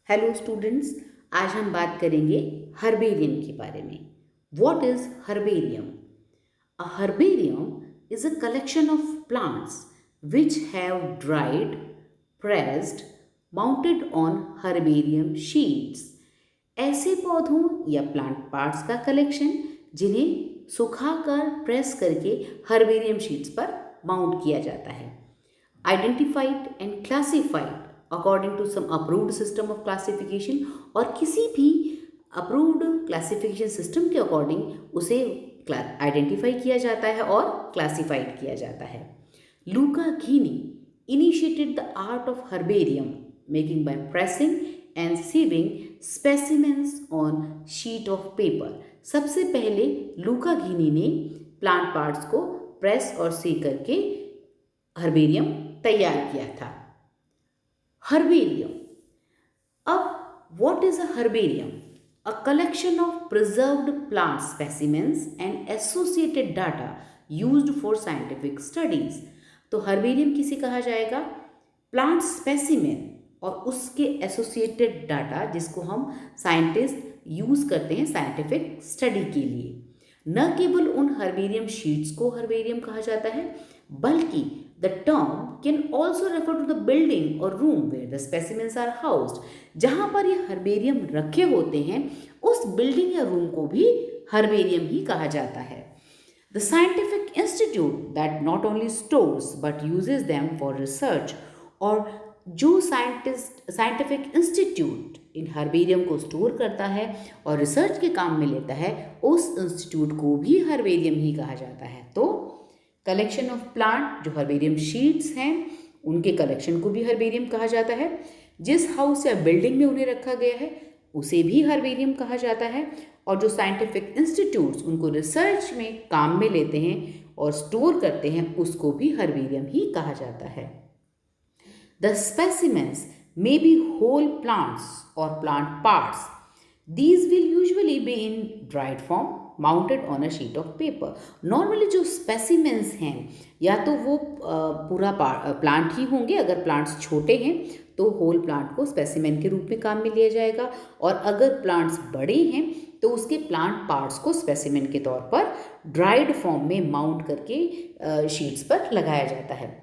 Hello students, आज हम बात करेंगे हर्बेरियम के बारे में। What is herbarium? A herbarium is a collection of plants which have dried, pressed, mounted on herbarium sheets। ऐसे पौधों या प्लांट पार्ट्स का कलेक्शन जिन्हें सुखाकर प्रेस करके हर्बेरियम शीट्स पर माउंट किया जाता है। Identified and classified according to some approved system of classification, और किसी भी अप्रूव्ड क्लासिफिकेशन सिस्टम के अकॉर्डिंग उसे आइडेंटिफाई किया जाता है और क्लासिफाइड किया जाता है। लूका घीनी initiated the art of herbarium making by pressing and sieving specimens on sheet of paper। सबसे पहले लूका घीनी ने प्लांट पार्ट्स को प्रेस और सी करके हर्बेरियम तैयार किया था। हर्बेरियम। अब what is a herbarium? A collection of preserved plant specimens and associated data used for scientific studies. तो हर्बेरियम किसे कहा जाएगा? प्लांट स्पेसिमेन और उसके एसोसिएटेड डाटा जिसको हम साइंटिस्ट यूज करते हैं साइंटिफिक स्टडी के लिए। न केवल उन हर्बेरियम शीट्स को हर्बेरियम कहा जाता है, बल्कि the term can also refer to the building or room where the specimens are housed. जहां पर ये हर्बेरियम रखे होते हैं उस बिल्डिंग या रूम को भी हर्बेरियम ही कहा जाता है। The scientific institute that not only stores but uses them for research, और जो साइंटिफिक इंस्टीट्यूट इन हर्बेरियम को स्टोर करता है और रिसर्च के काम में लेता है, उस इंस्टीट्यूट को भी हर्बेरियम ही कहा जाता है। तो कलेक्शन ऑफ प्लांट जो हर्बेरियम शीट्स हैं उनके कलेक्शन को भी हर्बेरियम कहा जाता है। जिस हाउस या बिल्डिंग में उन्हें रखा गया है उसे भी हर्बेरियम कहा जाता है, और जो साइंटिफिक इंस्टीट्यूट्स उनको रिसर्च में काम में लेते हैं और स्टोर करते हैं उसको भी हर्बेरियम ही कहा जाता है। The specimens may be whole plants or plant parts. These will usually be in dried form mounted on a sheet of paper। Normally जो स्पेसिमेंस हैं या तो वो पूरा प्लांट ही होंगे, अगर प्लांट्स छोटे हैं तो होल प्लांट को स्पेसिमेन के रूप में काम में लिया जाएगा, और अगर प्लांट्स बड़े हैं तो उसके प्लांट पार्ट्स को स्पेसिमेन के तौर पर ड्राइड फॉर्म में माउंट करके शीट्स पर लगाया जाता है।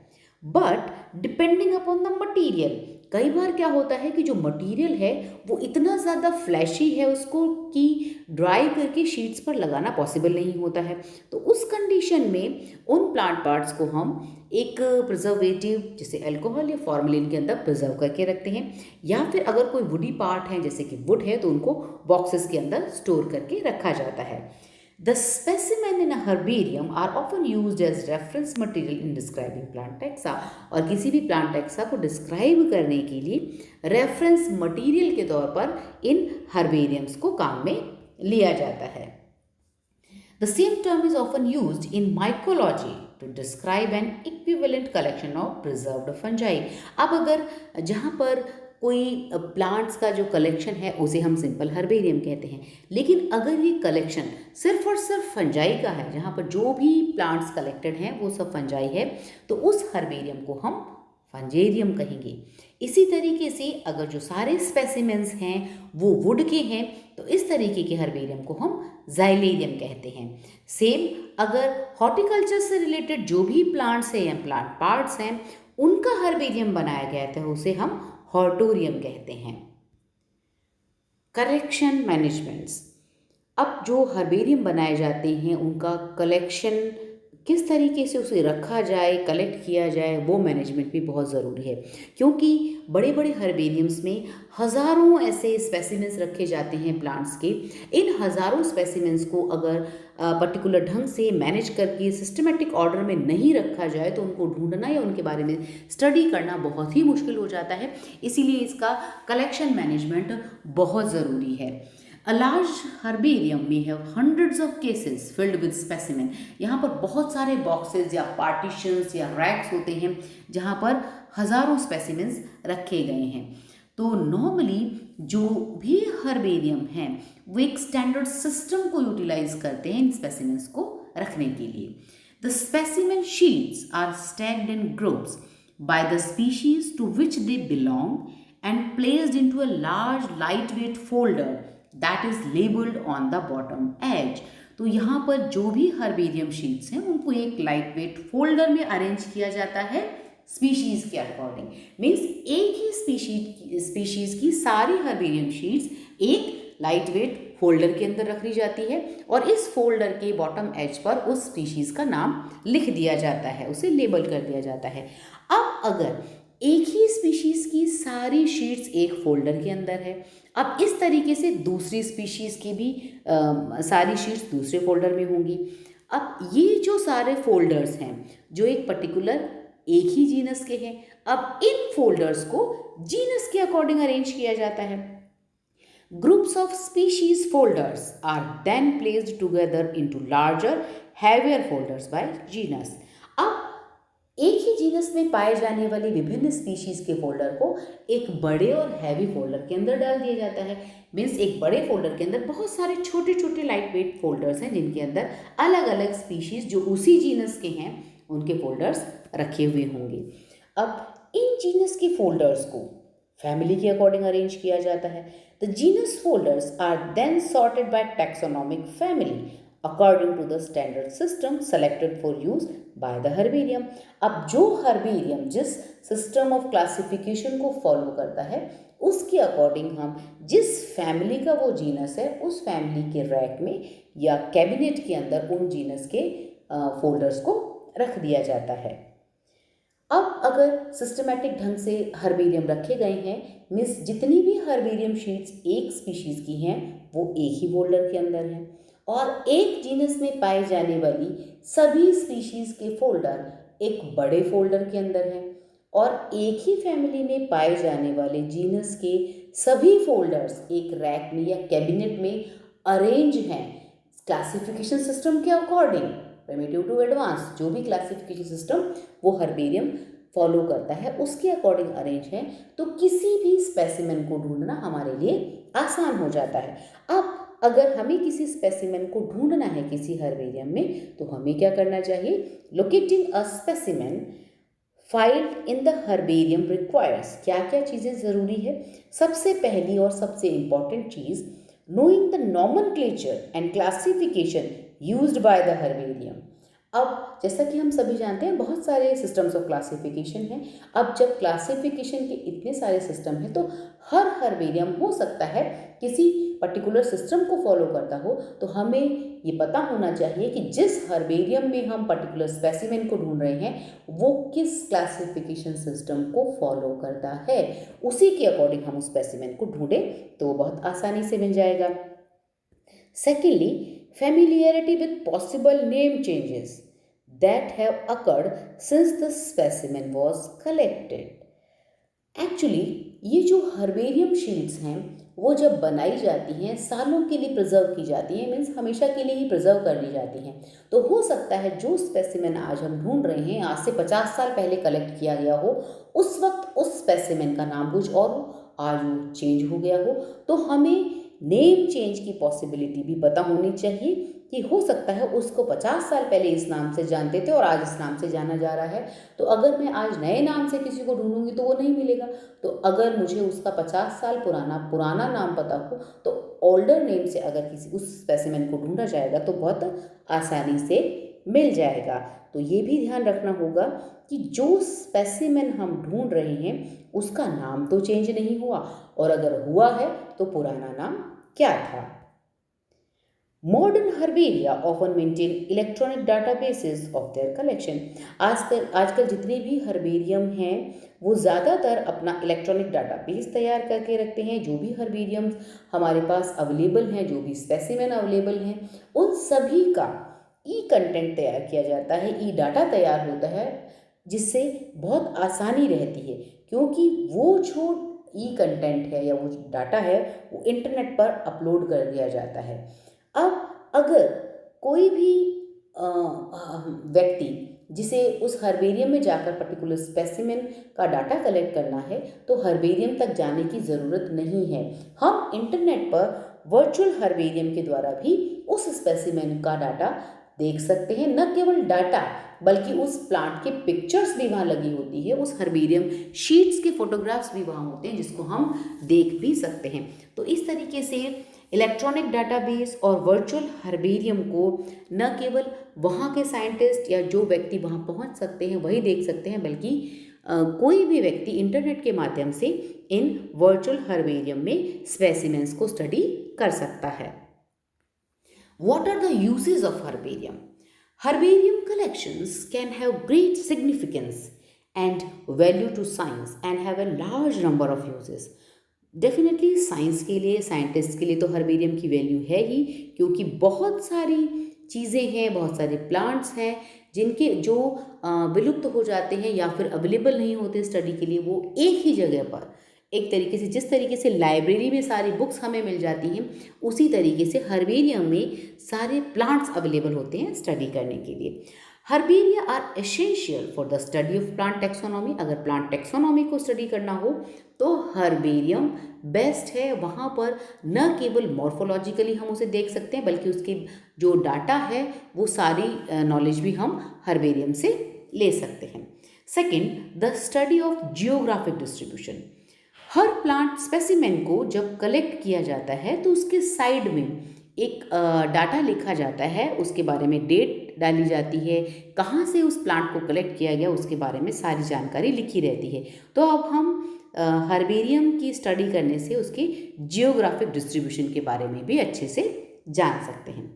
But depending upon the material, कई बार क्या होता है कि जो मटेरियल है वो इतना ज़्यादा फ्लैशी है उसको कि ड्राई करके शीट्स पर लगाना पॉसिबल नहीं होता है। तो उस कंडीशन में उन प्लांट पार्ट्स को हम एक प्रिजर्वेटिव जैसे अल्कोहल या फॉर्मेलिन के अंदर प्रिजर्व करके रखते हैं, या फिर अगर कोई वुडी पार्ट है जैसे कि वुड है तो उनको बॉक्सेस के अंदर स्टोर करके रखा जाता है। The specimen in a herbarium are often used as reference material in describing plant taxa। और किसी भी प्लांट टैक्सा को डिस्क्राइब करने के लिए रेफरेंस मटेरियल के तौर पर इन हर्बेरियम्स को काम में लिया जाता है। The same term is often used in mycology to describe an equivalent collection of preserved fungi। अब अगर जहाँ पर कोई प्लांट्स का जो कलेक्शन है उसे हम सिंपल हर्बेरियम कहते हैं, लेकिन अगर ये कलेक्शन सिर्फ और सिर्फ फंजाई का है, जहाँ पर जो भी प्लांट्स कलेक्टेड हैं वो सब फंजाई है, तो उस हर्बेरियम को हम फंजेरियम कहेंगे। इसी तरीके से अगर जो सारे स्पेसिमेंस हैं वो वुड के हैं तो इस तरीके के हर्बेरियम को हम ज़ाइलेरियम कहते हैं। सेम अगर हॉर्टिकल्चर से रिलेटेड जो भी प्लांट्स हैं या प्लांट पार्ट्स हैं उनका हर्बेरियम बनाया गया था उसे हम हॉर्टोरियम कहते हैं। Collection managements. अब जो हर्बेरियम बनाए जाते हैं उनका कलेक्शन किस तरीके से उसे रखा जाए, कलेक्ट किया जाए, वो मैनेजमेंट भी बहुत ज़रूरी है, क्योंकि बड़े बड़े हर्बेरियम्स में हज़ारों ऐसे स्पेसिमेंस रखे जाते हैं प्लांट्स के। इन हज़ारों स्पेसिमेंस को अगर पर्टिकुलर ढंग से मैनेज करके सिस्टमेटिक ऑर्डर में नहीं रखा जाए तो उनको ढूंढना या उनके बारे में स्टडी करना बहुत ही मुश्किल हो जाता है। इसीलिए इसका कलेक्शन मैनेजमेंट बहुत ज़रूरी है। A large herbarium may have hundreds of cases filled with specimen। यहाँ पर बहुत सारे बॉक्सेस या पार्टीशंस या रैक्स होते हैं जहाँ पर हज़ारों स्पेसिमेंस रखे गए हैं। तो नॉर्मली जो भी हर्बेरियम हैं वो एक स्टैंडर्ड सिस्टम को यूटिलाइज करते हैं इन स्पेसिमेंस को रखने के लिए। The specimen sheets are stacked in groups by the species to which they belong and placed into a large lightweight folder that is labeled on the bottom edge. तो यहाँ पर जो भी हर्बेरियम शीट्स हैं उनको एक लाइटवेट फोल्डर में arrange किया जाता है स्पीशीज के अकॉर्डिंग। मीन्स एक ही स्पीशीज की सारी हर्बेरियम शीट्स एक लाइटवेट फोल्डर के अंदर रखी जाती है और इस फोल्डर के बॉटम एज पर उस स्पीशीज का नाम लिख दिया जाता है, उसे लेबल कर दिया जाता है। अब अगर एक ही स्पीशीज की सारी शीट्स एक फोल्डर के अंदर है, अब इस तरीके से दूसरी स्पीशीज की भी सारी शीट्स दूसरे फोल्डर में होंगी। अब ये जो सारे फोल्डर्स हैं जो एक पर्टिकुलर एक ही जीनस के हैं, अब इन फोल्डर्स को जीनस के अकॉर्डिंग अरेंज किया जाता है। Groups of species folders are then placed together into larger, heavier folders by genus. अब एक ही जीनस में पाए जाने वाली विभिन्न स्पीशीज के फोल्डर को एक बड़े और हैवी फोल्डर के अंदर डाल दिया जाता है। मीन्स एक बड़े फोल्डर के अंदर बहुत सारे छोटे छोटे लाइट वेट फोल्डर्स हैं जिनके अंदर अलग अलग स्पीशीज जो उसी जीनस के हैं उनके फोल्डर्स रखे हुए होंगे। अब इन जीनस के फोल्डर्स को फैमिली के अकॉर्डिंग अरेंज किया जाता है। The genus folders are then sorted by taxonomic family according to the standard system selected for use by the herbarium. अब जो हर्बेरियम जिस सिस्टम ऑफ क्लासिफिकेशन को फॉलो करता है उसके अकॉर्डिंग हम जिस फैमिली का वो जीनस है उस फैमिली के रैक में या कैबिनेट के अंदर उन जीनस के फोल्डर्स को रख दिया जाता है। अब अगर सिस्टमैटिक ढंग से हर्बेरियम रखे गए हैं, मीन्स जितनी भी हर्बेरियम शीट्स एक स्पीशीज की हैं वो एक ही फोल्डर के अंदर हैं और एक जीनस में पाए जाने वाली सभी स्पीशीज के फोल्डर एक बड़े फोल्डर के अंदर हैं और एक ही फैमिली में पाए जाने वाले जीनस के सभी फोल्डर्स एक रैक में या कैबिनेट में अरेंज हैं क्लासिफिकेशन सिस्टम के अकॉर्डिंग। प्रिमिटिव टू एडवांस जो भी क्लासिफिकेशन सिस्टम वो हर्बेरियम फॉलो करता है उसके अकॉर्डिंग अरेंज है, तो किसी भी स्पेसिमेन को ढूंढना हमारे लिए आसान हो जाता है। अब अगर हमें किसी स्पेसिमेन को ढूंढना है किसी हर्बेरियम में तो हमें क्या करना चाहिए? Locating a specimen filed in the herbarium requires. क्या क्या चीज़ें ज़रूरी है? सबसे पहली और सबसे important cheese knowing the nomenclature and classification used by the herbarium। अब जैसा कि हम सभी जानते हैं बहुत सारे सिस्टम्स ऑफ क्लासिफिकेशन हैं। अब जब क्लासिफिकेशन के इतने सारे सिस्टम हैं तो हर हर्बेरियम हो सकता है किसी पर्टिकुलर सिस्टम को फॉलो करता हो, तो हमें ये पता होना चाहिए कि जिस हर्बेरियम में हम पर्टिकुलर स्पेसिमेन को ढूंढ रहे हैं वो किस क्लासिफिकेशन सिस्टम को फॉलो करता है, उसी के अकॉर्डिंग हम उस स्पेसिमेन को ढूंढें तो वो बहुत आसानी से मिल जाएगा। Secondly, familiarity with possible name changes that have occurred since the specimen was collected। Actually ये जो हर्बेरियम शीट्स हैं वो जब बनाई जाती हैं सालों के लिए प्रिजर्व की जाती हैं, मीन्स हमेशा के लिए ही प्रिजर्व कर ली जाती हैं। तो हो सकता है जो स्पेसिमेन आज हम ढूंढ रहे हैं आज से 50 साल पहले कलेक्ट किया गया हो, उस वक्त उस स्पेसिमेन का नाम कुछ और हो, आज वो चेंज हो गया हो, तो हमें नेम चेंज की पॉसिबिलिटी भी पता होनी चाहिए कि हो सकता है उसको 50 साल पहले इस नाम से जानते थे और आज इस नाम से जाना जा रहा है। तो अगर मैं आज नए नाम से किसी को ढूंढूंगी तो वो नहीं मिलेगा। तो अगर मुझे उसका 50 साल पुराना नाम पता हो तो ओल्डर नेम से अगर किसी उस स्पेसिमेन को ढूंढा जाएगा तो बहुत आसानी से मिल जाएगा। तो ये भी ध्यान रखना होगा कि जो स्पेसिमेन हम ढूंढ रहे हैं उसका नाम तो चेंज नहीं हुआ, और अगर हुआ है तो पुराना नाम क्या था। Modern herbaria often maintain electronic databases of their collection. आजकल जितने भी हर्बेरियम हैं वो ज़्यादातर अपना इलेक्ट्रॉनिक डाटाबेस तैयार करके रखते हैं। जो भी हर्बेरियम्स हमारे पास अवेलेबल हैं, जो भी स्पेसिमेन अवेलेबल हैं, उन सभी का ई कंटेंट तैयार किया जाता है, ई डाटा तैयार होता है, जिससे बहुत आसानी रहती है क्योंकि वो जो ई कंटेंट है या वो डाटा है वो इंटरनेट पर अपलोड कर दिया जाता है। अब अगर कोई भी व्यक्ति जिसे उस हर्बेरियम में जाकर पर्टिकुलर स्पेसिमेन का डाटा कलेक्ट करना है तो हर्बेरियम तक जाने की ज़रूरत नहीं है। हम इंटरनेट पर वर्चुअल हर्बेरियम के द्वारा भी उस स्पेसिमेन का डाटा देख सकते हैं। न केवल डाटा बल्कि उस प्लांट के पिक्चर्स भी वहाँ लगी होती है, उस हर्बेरियम शीट्स के फोटोग्राफ्स भी वहाँ होते हैं जिसको हम देख भी सकते हैं। तो इस तरीके से इलेक्ट्रॉनिक डाटाबेस और वर्चुअल हर्बेरियम को न केवल वहाँ के साइंटिस्ट या जो व्यक्ति वहाँ पहुँच सकते हैं वही देख सकते हैं, बल्कि कोई भी व्यक्ति इंटरनेट के माध्यम से इन वर्चुअल हर्बेरियम में स्पेसिमेंस को स्टडी कर सकता है। What are the uses of herbarium? Herbarium collections can have great significance and value to science and have a large number of uses. Definitely science के लिए, साइंटिस्ट के लिए तो हर्बेरियम की वैल्यू है ही, क्योंकि बहुत सारी चीज़ें हैं, बहुत सारे प्लांट्स हैं जिनके जो विलुप्त हो जाते हैं या फिर अवेलेबल नहीं होते स्टडी के लिए, वो एक ही जगह पर एक तरीके से, जिस तरीके से लाइब्रेरी में सारी बुक्स हमें मिल जाती हैं, उसी तरीके से हर्बेरियम में सारे प्लांट्स अवेलेबल होते हैं स्टडी करने के लिए। Herbaria are essential for the study of plant taxonomy. अगर प्लांट टेक्सोनॉमी को स्टडी करना हो तो हर्बेरियम बेस्ट है। वहाँ पर न केवल मॉर्फोलॉजिकली हम उसे देख सकते हैं, बल्कि उसकी जो डाटा है वो सारी नॉलेज भी हम हर्बेरियम से ले सकते हैं। Second, the study of geographic distribution. Her plant specimen को जब कलेक्ट किया जाता है तो उसके साइड में एक डाटा लिखा जाता है, उसके बारे में डेट डाली जाती है, कहाँ से उस प्लांट को कलेक्ट किया गया उसके बारे में सारी जानकारी लिखी रहती है। तो अब हम हर्बेरियम की स्टडी करने से उसके जियोग्राफिक डिस्ट्रीब्यूशन के बारे में भी अच्छे से जान सकते हैं।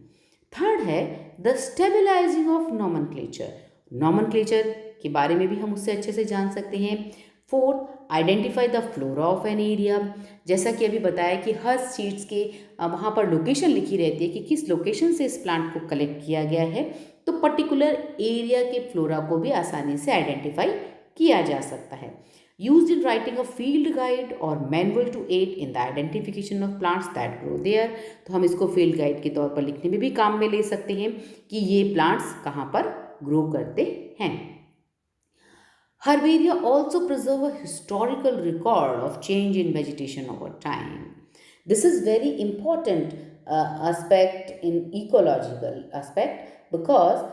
थर्ड है the stabilising of nomenclature. Nomenclature के बारे में भी हम उससे अच्छे से जान सकते हैं। Fourth, identify the flora of an area. जैसा कि अभी बताया कि हर सीड्स के वहाँ पर लोकेशन लिखी रहती है कि किस लोकेशन से इस प्लांट को कलेक्ट किया गया है, तो पर्टिकुलर एरिया के फ्लोरा को भी आसानी से आइडेंटिफाई किया जा सकता है। Used in writing a field guide or manual to aid in the identification of plants that grow there. तो हम इसको फील्ड गाइड के तौर पर लिखने में भी काम में ले सकते हैं कि ये प्लांट्स कहाँ पर ग्रो करते हैं। Herbaria also preserve a historical record of change in vegetation over time. This is very important aspect in ecological aspect because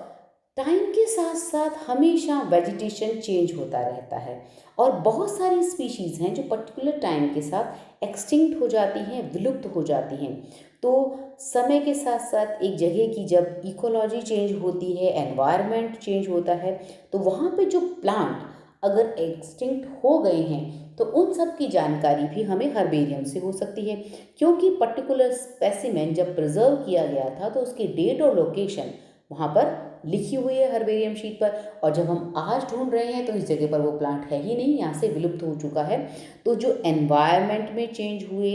time के साथ साथ हमेशा वेजिटेशन चेंज होता रहता है और बहुत सारी स्पीशीज़ हैं जो पर्टिकुलर टाइम के साथ एक्सटिंक्ट हो जाती हैं, विलुप्त हो जाती हैं। तो समय के साथ साथ एक जगह की जब इकोलॉजी चेंज होती है, एनवायरनमेंट चेंज होता है, तो वहाँ पे जो प्लांट अगर एक्सटिंक्ट हो गए हैं तो उन सब की जानकारी भी हमें हर्बेरियम से हो सकती है, क्योंकि पर्टिकुलर स्पेसिमेन जब प्रिजर्व किया गया था तो उसकी डेट और लोकेशन वहाँ पर लिखी हुई है हर्बेरियम शीट पर, और जब हम आज ढूंढ रहे हैं तो इस जगह पर वो प्लांट है ही नहीं, यहाँ से विलुप्त हो चुका है। तो जो एनवायरनमेंट में चेंज हुए,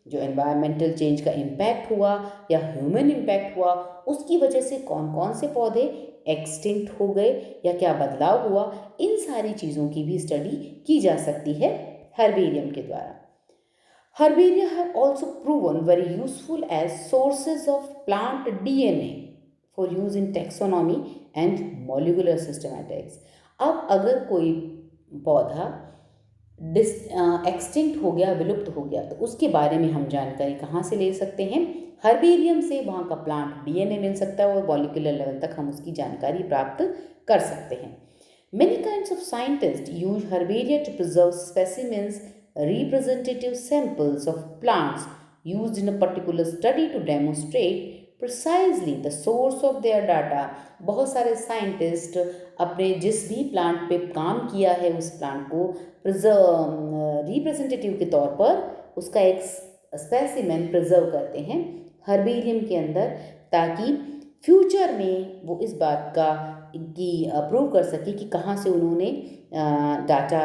जो एनवायरमेंटल चेंज का इम्पैक्ट हुआ या ह्यूमन इम्पैक्ट हुआ, उसकी वजह से कौन कौन से पौधे एक्सटिंक्ट हो गए या क्या बदलाव हुआ, इन सारी चीज़ों की भी स्टडी की जा सकती है हर्बेरियम के द्वारा। Herbaria have also proven very useful as sources of plant DNA for use in taxonomy and molecular systematics. अब अगर कोई पौधा एक्सटिंक्ट हो गया, विलुप्त हो गया, तो उसके बारे में हम जानकारी कहाँ से ले सकते हैं? हर्बेरियम से। वहाँ का प्लांट डीएनए मिल सकता है और मॉलिक्यूलर लेवल तक हम उसकी जानकारी प्राप्त कर सकते हैं। Many kinds of scientists use herbaria to preserve specimens, representative samples of plants used in a particular study to demonstrate precisely the source of their data. बहुत सारे साइंटिस्ट अपने जिस भी प्लांट पे काम किया है उस प्लांट को रिप्रेजेंटेटिव के तौर पर उसका एक स्पेसिमेन प्रिजर्व करते हैं हर्बेरियम के अंदर, ताकि फ्यूचर में वो इस बात का कि प्रूव कर सके कि कहाँ से उन्होंने डाटा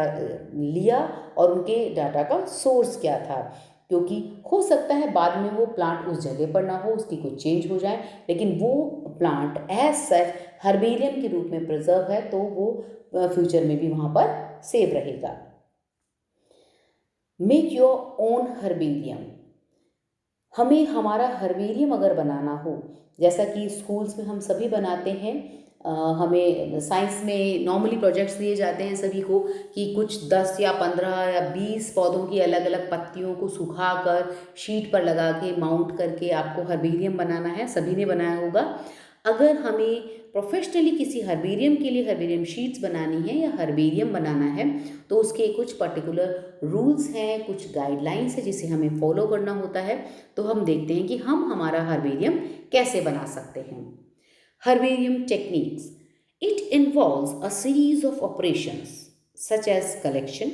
लिया और उनके डाटा का सोर्स क्या था। क्योंकि हो सकता है बाद में वो प्लांट उस जगह पर ना हो, उसकी कोई चेंज हो जाए, लेकिन वो प्लांट एज सच हर्बेरियम के रूप में प्रिजर्व है, तो वो फ्यूचर में भी वहाँ पर सेव रहेगा। Make your own herbarium. हमें हमारा हर्बेरियम अगर बनाना हो, जैसा कि स्कूल्स में हम सभी बनाते हैं, हमें साइंस में नॉर्मली प्रोजेक्ट्स दिए जाते हैं सभी को कि कुछ 10 या 15 या 20 पौधों की अलग अलग पत्तियों को सुखाकर शीट पर लगा के माउंट करके आपको हर्बेरियम बनाना है। सभी ने बनाया होगा। अगर हमें प्रोफेशनली किसी हर्बेरियम के लिए हर्बेरियम शीट्स बनानी है या हर्बेरियम बनाना है तो उसके कुछ पर्टिकुलर रूल्स हैं, कुछ गाइडलाइंस है जिसे हमें फॉलो करना होता है। तो हम देखते हैं कि हम हमारा हर्बेरियम कैसे बना सकते हैं। Herbarium techniques, it involves a series of operations such as collection.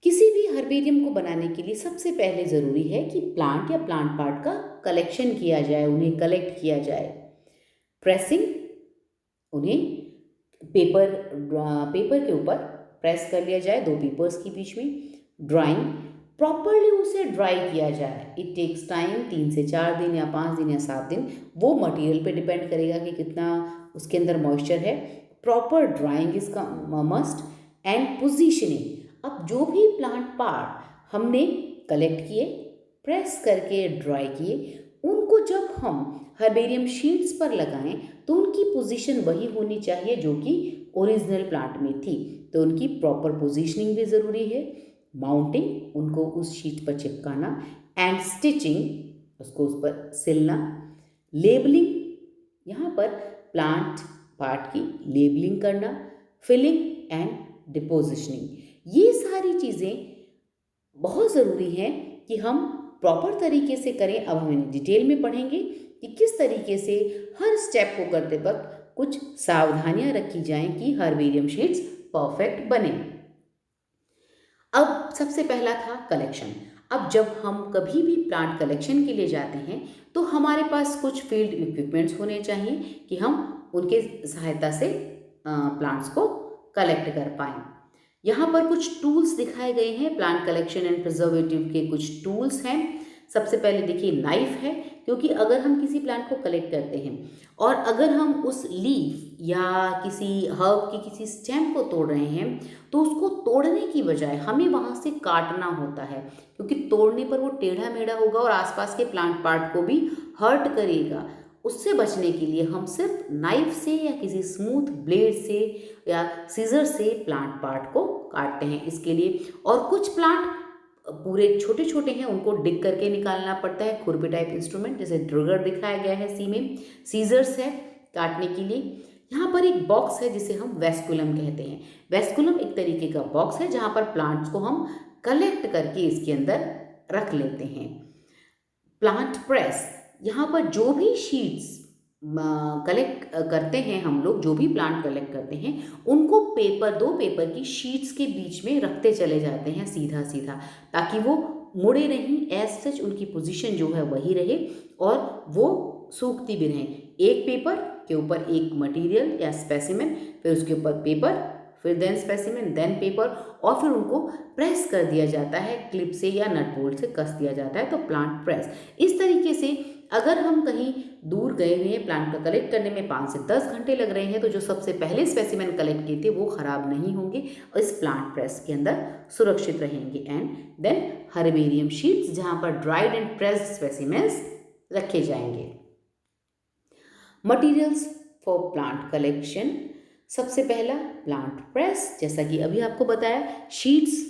किसी भी हर्बेरियम को बनाने के लिए सबसे पहले ज़रूरी है कि प्लांट या प्लांट पार्ट का कलेक्शन किया जाए, उन्हें कलेक्ट किया जाए। प्रेसिंग, उन्हें पेपर के ऊपर प्रेस कर लिया जाए, दो पेपर्स के बीच में। ड्राइंग, प्रॉपरली उसे ड्राई किया जाए। इट टेक्स टाइम, 3 से 4 दिन या 5 दिन या 7 दिन, वो मटेरियल पे डिपेंड करेगा कि कितना उसके अंदर मॉइस्चर है। Proper drawing is must and positioning. अब जो भी प्लांट पार्ट हमने कलेक्ट किए, प्रेस करके ड्राई किए, उनको जब हम हर्बेरियम शीट्स पर लगाएं तो उनकी पोजीशन वही होनी चाहिए जो कि ओरिजिनल प्लांट में थी। तो उनकी प्रॉपर पोजीशनिंग भी ज़रूरी है। माउंटिंग, उनको उस शीट पर चिपकाना। एंड स्टिचिंग, उसको उस पर सिलना। लेबलिंग, यहाँ पर प्लांट पार्ट की लेबलिंग करना। फिलिंग एंड डिपोजिशनिंग, ये सारी चीज़ें बहुत ज़रूरी हैं कि हम प्रॉपर तरीके से करें। अब हम डिटेल में पढ़ेंगे कि किस तरीके से हर स्टेप को करते वक्त कुछ सावधानियां रखी जाएं कि हर्बेरियम शीट्स परफेक्ट बने। अब सबसे पहला था कलेक्शन। अब जब हम कभी भी प्लांट कलेक्शन के लिए जाते हैं तो हमारे पास कुछ फील्ड इक्विपमेंट्स होने चाहिए कि हम उनके सहायता से प्लांट्स को कलेक्ट कर पाएँ। यहाँ पर कुछ टूल्स दिखाए गए हैं, प्लांट कलेक्शन एंड प्रिजर्वेटिव के कुछ टूल्स हैं। सबसे पहले देखिए नाइफ है, क्योंकि अगर हम किसी प्लांट को कलेक्ट करते हैं और अगर हम उस लीफ या किसी हर्ब की किसी स्टेम को तोड़ रहे हैं तो उसको तोड़ने की बजाय हमें वहाँ से काटना होता है, क्योंकि तोड़ने पर वो टेढ़ा मेढ़ा होगा और आसपास के प्लांट पार्ट को भी हर्ट करेगा। उससे बचने के लिए हम सिर्फ नाइफ से या किसी स्मूथ ब्लेड से या सीजर से प्लांट पार्ट को काटते हैं इसके लिए। और कुछ प्लांट पूरे छोटे छोटे हैं, उनको डिग करके निकालना पड़ता है, खुरपी टाइप इंस्ट्रूमेंट, जैसे ड्रगर दिखाया गया है सी में। सीजर्स है काटने के लिए। यहाँ पर एक बॉक्स है जिसे हम वेस्कुलम कहते हैं। वेस्कुलम एक तरीके का बॉक्स है जहाँ पर प्लांट्स को हम कलेक्ट करके इसके अंदर रख लेते हैं। प्लांट प्रेस, यहाँ पर जो भी शीट्स कलेक्ट करते हैं हम लोग, जो भी प्लांट कलेक्ट करते हैं उनको दो पेपर की शीट्स के बीच में रखते चले जाते हैं सीधा सीधा, ताकि वो मुड़े नहीं, एज सच उनकी पोजीशन जो है वही रहे और वो सूखती भी रहें। एक पेपर के ऊपर एक मटेरियल या स्पेसिमेन, फिर उसके ऊपर पेपर, फिर देन स्पेसिमेन, देन पेपर, और फिर उनको प्रेस कर दिया जाता है क्लिप से या नट बोल्ट से कस दिया जाता है। तो प्लांट प्रेस इस तरीके से, अगर हम कहीं दूर गए हुए हैं प्लांट को कलेक्ट करने में 5 से 10 घंटे लग रहे हैं तो जो सबसे पहले स्पेसिमेन कलेक्ट किए थे वो ख़राब नहीं होंगे और इस प्लांट प्रेस के अंदर सुरक्षित रहेंगे। एंड देन हर्बेरियम शीट्स जहाँ पर ड्राइड एंड प्रेस्ड स्पेसिमेंस रखे जाएंगे। मटीरियल्स फॉर प्लांट कलेक्शन, सबसे पहला प्लांट प्रेस, जैसा कि अभी आपको बताया, शीट्स,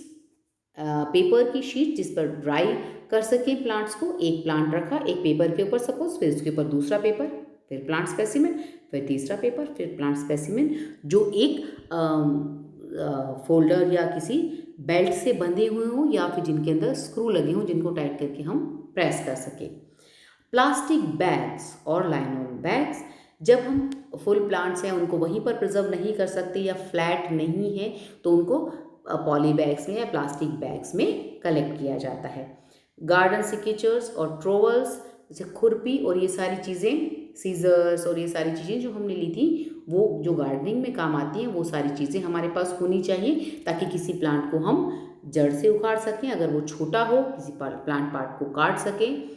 पेपर की शीट जिस पर ड्राई कर सकें प्लांट्स को। एक प्लांट रखा एक पेपर के ऊपर सपोज, फिर उसके ऊपर दूसरा पेपर, फिर प्लांट स्पेसिमेन, फिर तीसरा पेपर, फिर प्लांट स्पेसिमेन, जो एक फोल्डर या किसी बेल्ट से बंधे हुए हों या फिर जिनके अंदर स्क्रू लगे हों जिनको टाइट करके हम प्रेस कर सकें। प्लास्टिक बैग्स और लाइनोन बैग्स, जब हम फुल प्लांट्स हैं उनको वहीं पर प्रिजर्व नहीं कर सकते या फ्लैट नहीं है तो उनको पॉली बैग्स में या प्लास्टिक बैग्स में कलेक्ट किया जाता है। गार्डन सिकेचर्स और ट्रोवल्स, जैसे खुरपी और ये सारी चीज़ें, सीजर्स और ये सारी चीज़ें जो हमने ली थी वो जो गार्डनिंग में काम आती हैं, वो सारी चीज़ें हमारे पास होनी चाहिए ताकि किसी प्लांट को हम जड़ से उखाड़ सकें, अगर वो छोटा हो किसी प्लांट पार्ट को काट सकें।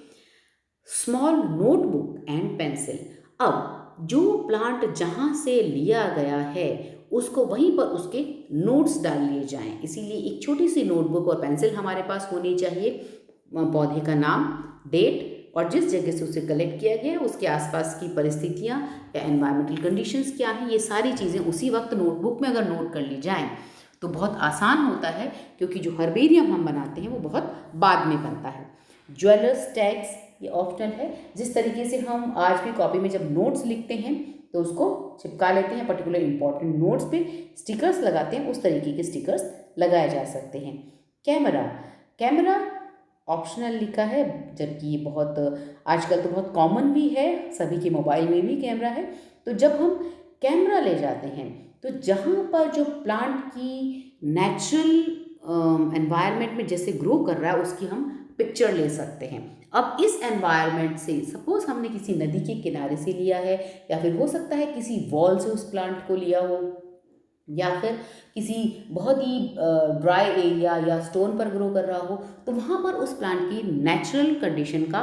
स्मॉल नोटबुक एंड पेंसिल, अब जो प्लांट जहाँ से लिया गया है उसको वहीं पर उसके नोट्स डाल लिए जाएं, इसीलिए एक छोटी सी नोटबुक और पेंसिल हमारे पास होनी चाहिए। पौधे का नाम, डेट और जिस जगह से उसे कलेक्ट किया गया उसके आसपास की परिस्थितियाँ या एनवायरमेंटल कंडीशंस क्या हैं, ये सारी चीज़ें उसी वक्त नोटबुक में अगर नोट कर ली जाएं तो बहुत आसान होता है, क्योंकि जो हर्बेरियम हम बनाते हैं वो बहुत बाद में बनता है। ज्वेलर्स टैग्स, ये ऑप्शनल है। जिस तरीके से हम आज भी कॉपी में जब नोट्स लिखते हैं तो उसको चिपका लेते हैं, पर्टिकुलर इंपॉर्टेंट नोट्स पे स्टिकर्स लगाते हैं, उस तरीके के स्टिकर्स लगाए जा सकते हैं। कैमरा, कैमरा ऑप्शनल लिखा है, जबकि ये बहुत आजकल तो बहुत कॉमन भी है, सभी के मोबाइल में भी कैमरा है। तो जब हम कैमरा ले जाते हैं तो जहाँ पर जो प्लांट की नेचुरल एनवायरनमेंट में जैसे ग्रो कर रहा है उसकी हम पिक्चर ले सकते हैं। अब इस एनवायरनमेंट से सपोज हमने किसी नदी के किनारे से लिया है, या फिर हो सकता है किसी वॉल से उस प्लांट को लिया हो, या फिर किसी बहुत ही ड्राई एरिया या स्टोन पर ग्रो कर रहा हो, तो वहाँ पर उस प्लांट की नेचुरल कंडीशन का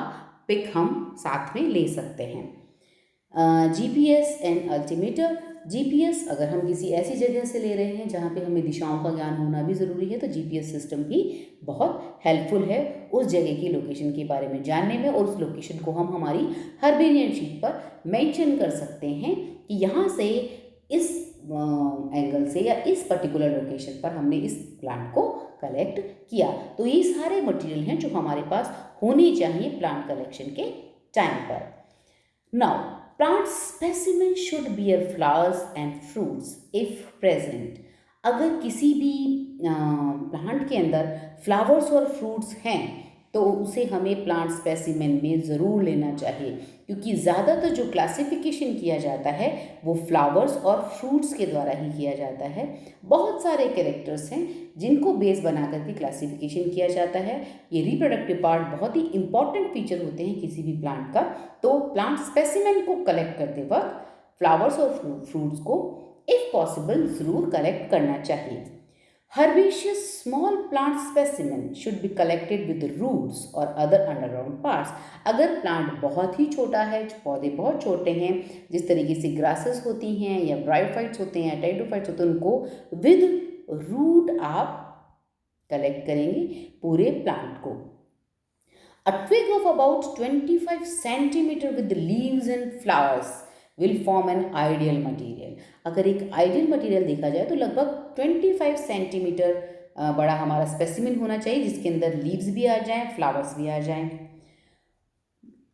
पिक हम साथ में ले सकते हैं। जीपीएस एंड अल्टीमीटर, जीपीएस अगर हम किसी ऐसी जगह से ले रहे हैं जहाँ पे हमें दिशाओं का ज्ञान होना भी ज़रूरी है, तो जीपीएस सिस्टम भी बहुत हेल्पफुल है उस जगह की लोकेशन के बारे में जानने में, और उस लोकेशन को हम हमारी हर्बेरियन शीट पर मेंशन कर सकते हैं कि यहाँ से इस एंगल से या इस पर्टिकुलर लोकेशन पर हमने इस प्लांट को कलेक्ट किया। तो ये सारे मटेरियल हैं जो हमारे पास होने चाहिए प्लांट कलेक्शन के टाइम पर। Now plant specimen should beer flowers and fruits if present. अगर किसी भी प्लांट के अंदर फ्लावर्स और फ्रूट्स हैं तो उसे हमें प्लांट स्पेसिमेन में ज़रूर लेना चाहिए, क्योंकि ज़्यादातर जो क्लासिफिकेशन किया जाता है वो फ्लावर्स और फ्रूट्स के द्वारा ही किया जाता है। बहुत सारे कैरेक्टर्स हैं जिनको बेस बना करके क्लासिफिकेशन किया जाता है। ये रिप्रोडक्टिव पार्ट बहुत ही इंपॉर्टेंट फीचर होते हैं किसी भी प्लांट का। तो प्लांट स्पेसिमेन को कलेक्ट करते वक्त फ्लावर्स और फ्रूट्स को इफ़ पॉसिबल ज़रूर कलेक्ट करना चाहिए। Herbaceous small plant specimen should be collected with the roots or other underground parts. अगर प्लांट बहुत ही छोटा है, पौधे बहुत छोटे हैं, जिस तरीके से ग्रासेस होती हैं या ब्रायोफाइट्स होते हैं या टेरिडोफाइट्स होते हैं, उनको विद रूट आप कलेक्ट करेंगे पूरे प्लांट को। A twig of about 25 centimeter with leaves and flowers will form an ideal material. अगर एक आइडियल मटेरियल देखा जाए तो लगभग 25 सेंटीमीटर बड़ा हमारा स्पेसिमिन होना चाहिए, जिसके अंदर लीव्स भी आ जाएं, फ्लावर्स भी आ जाएं।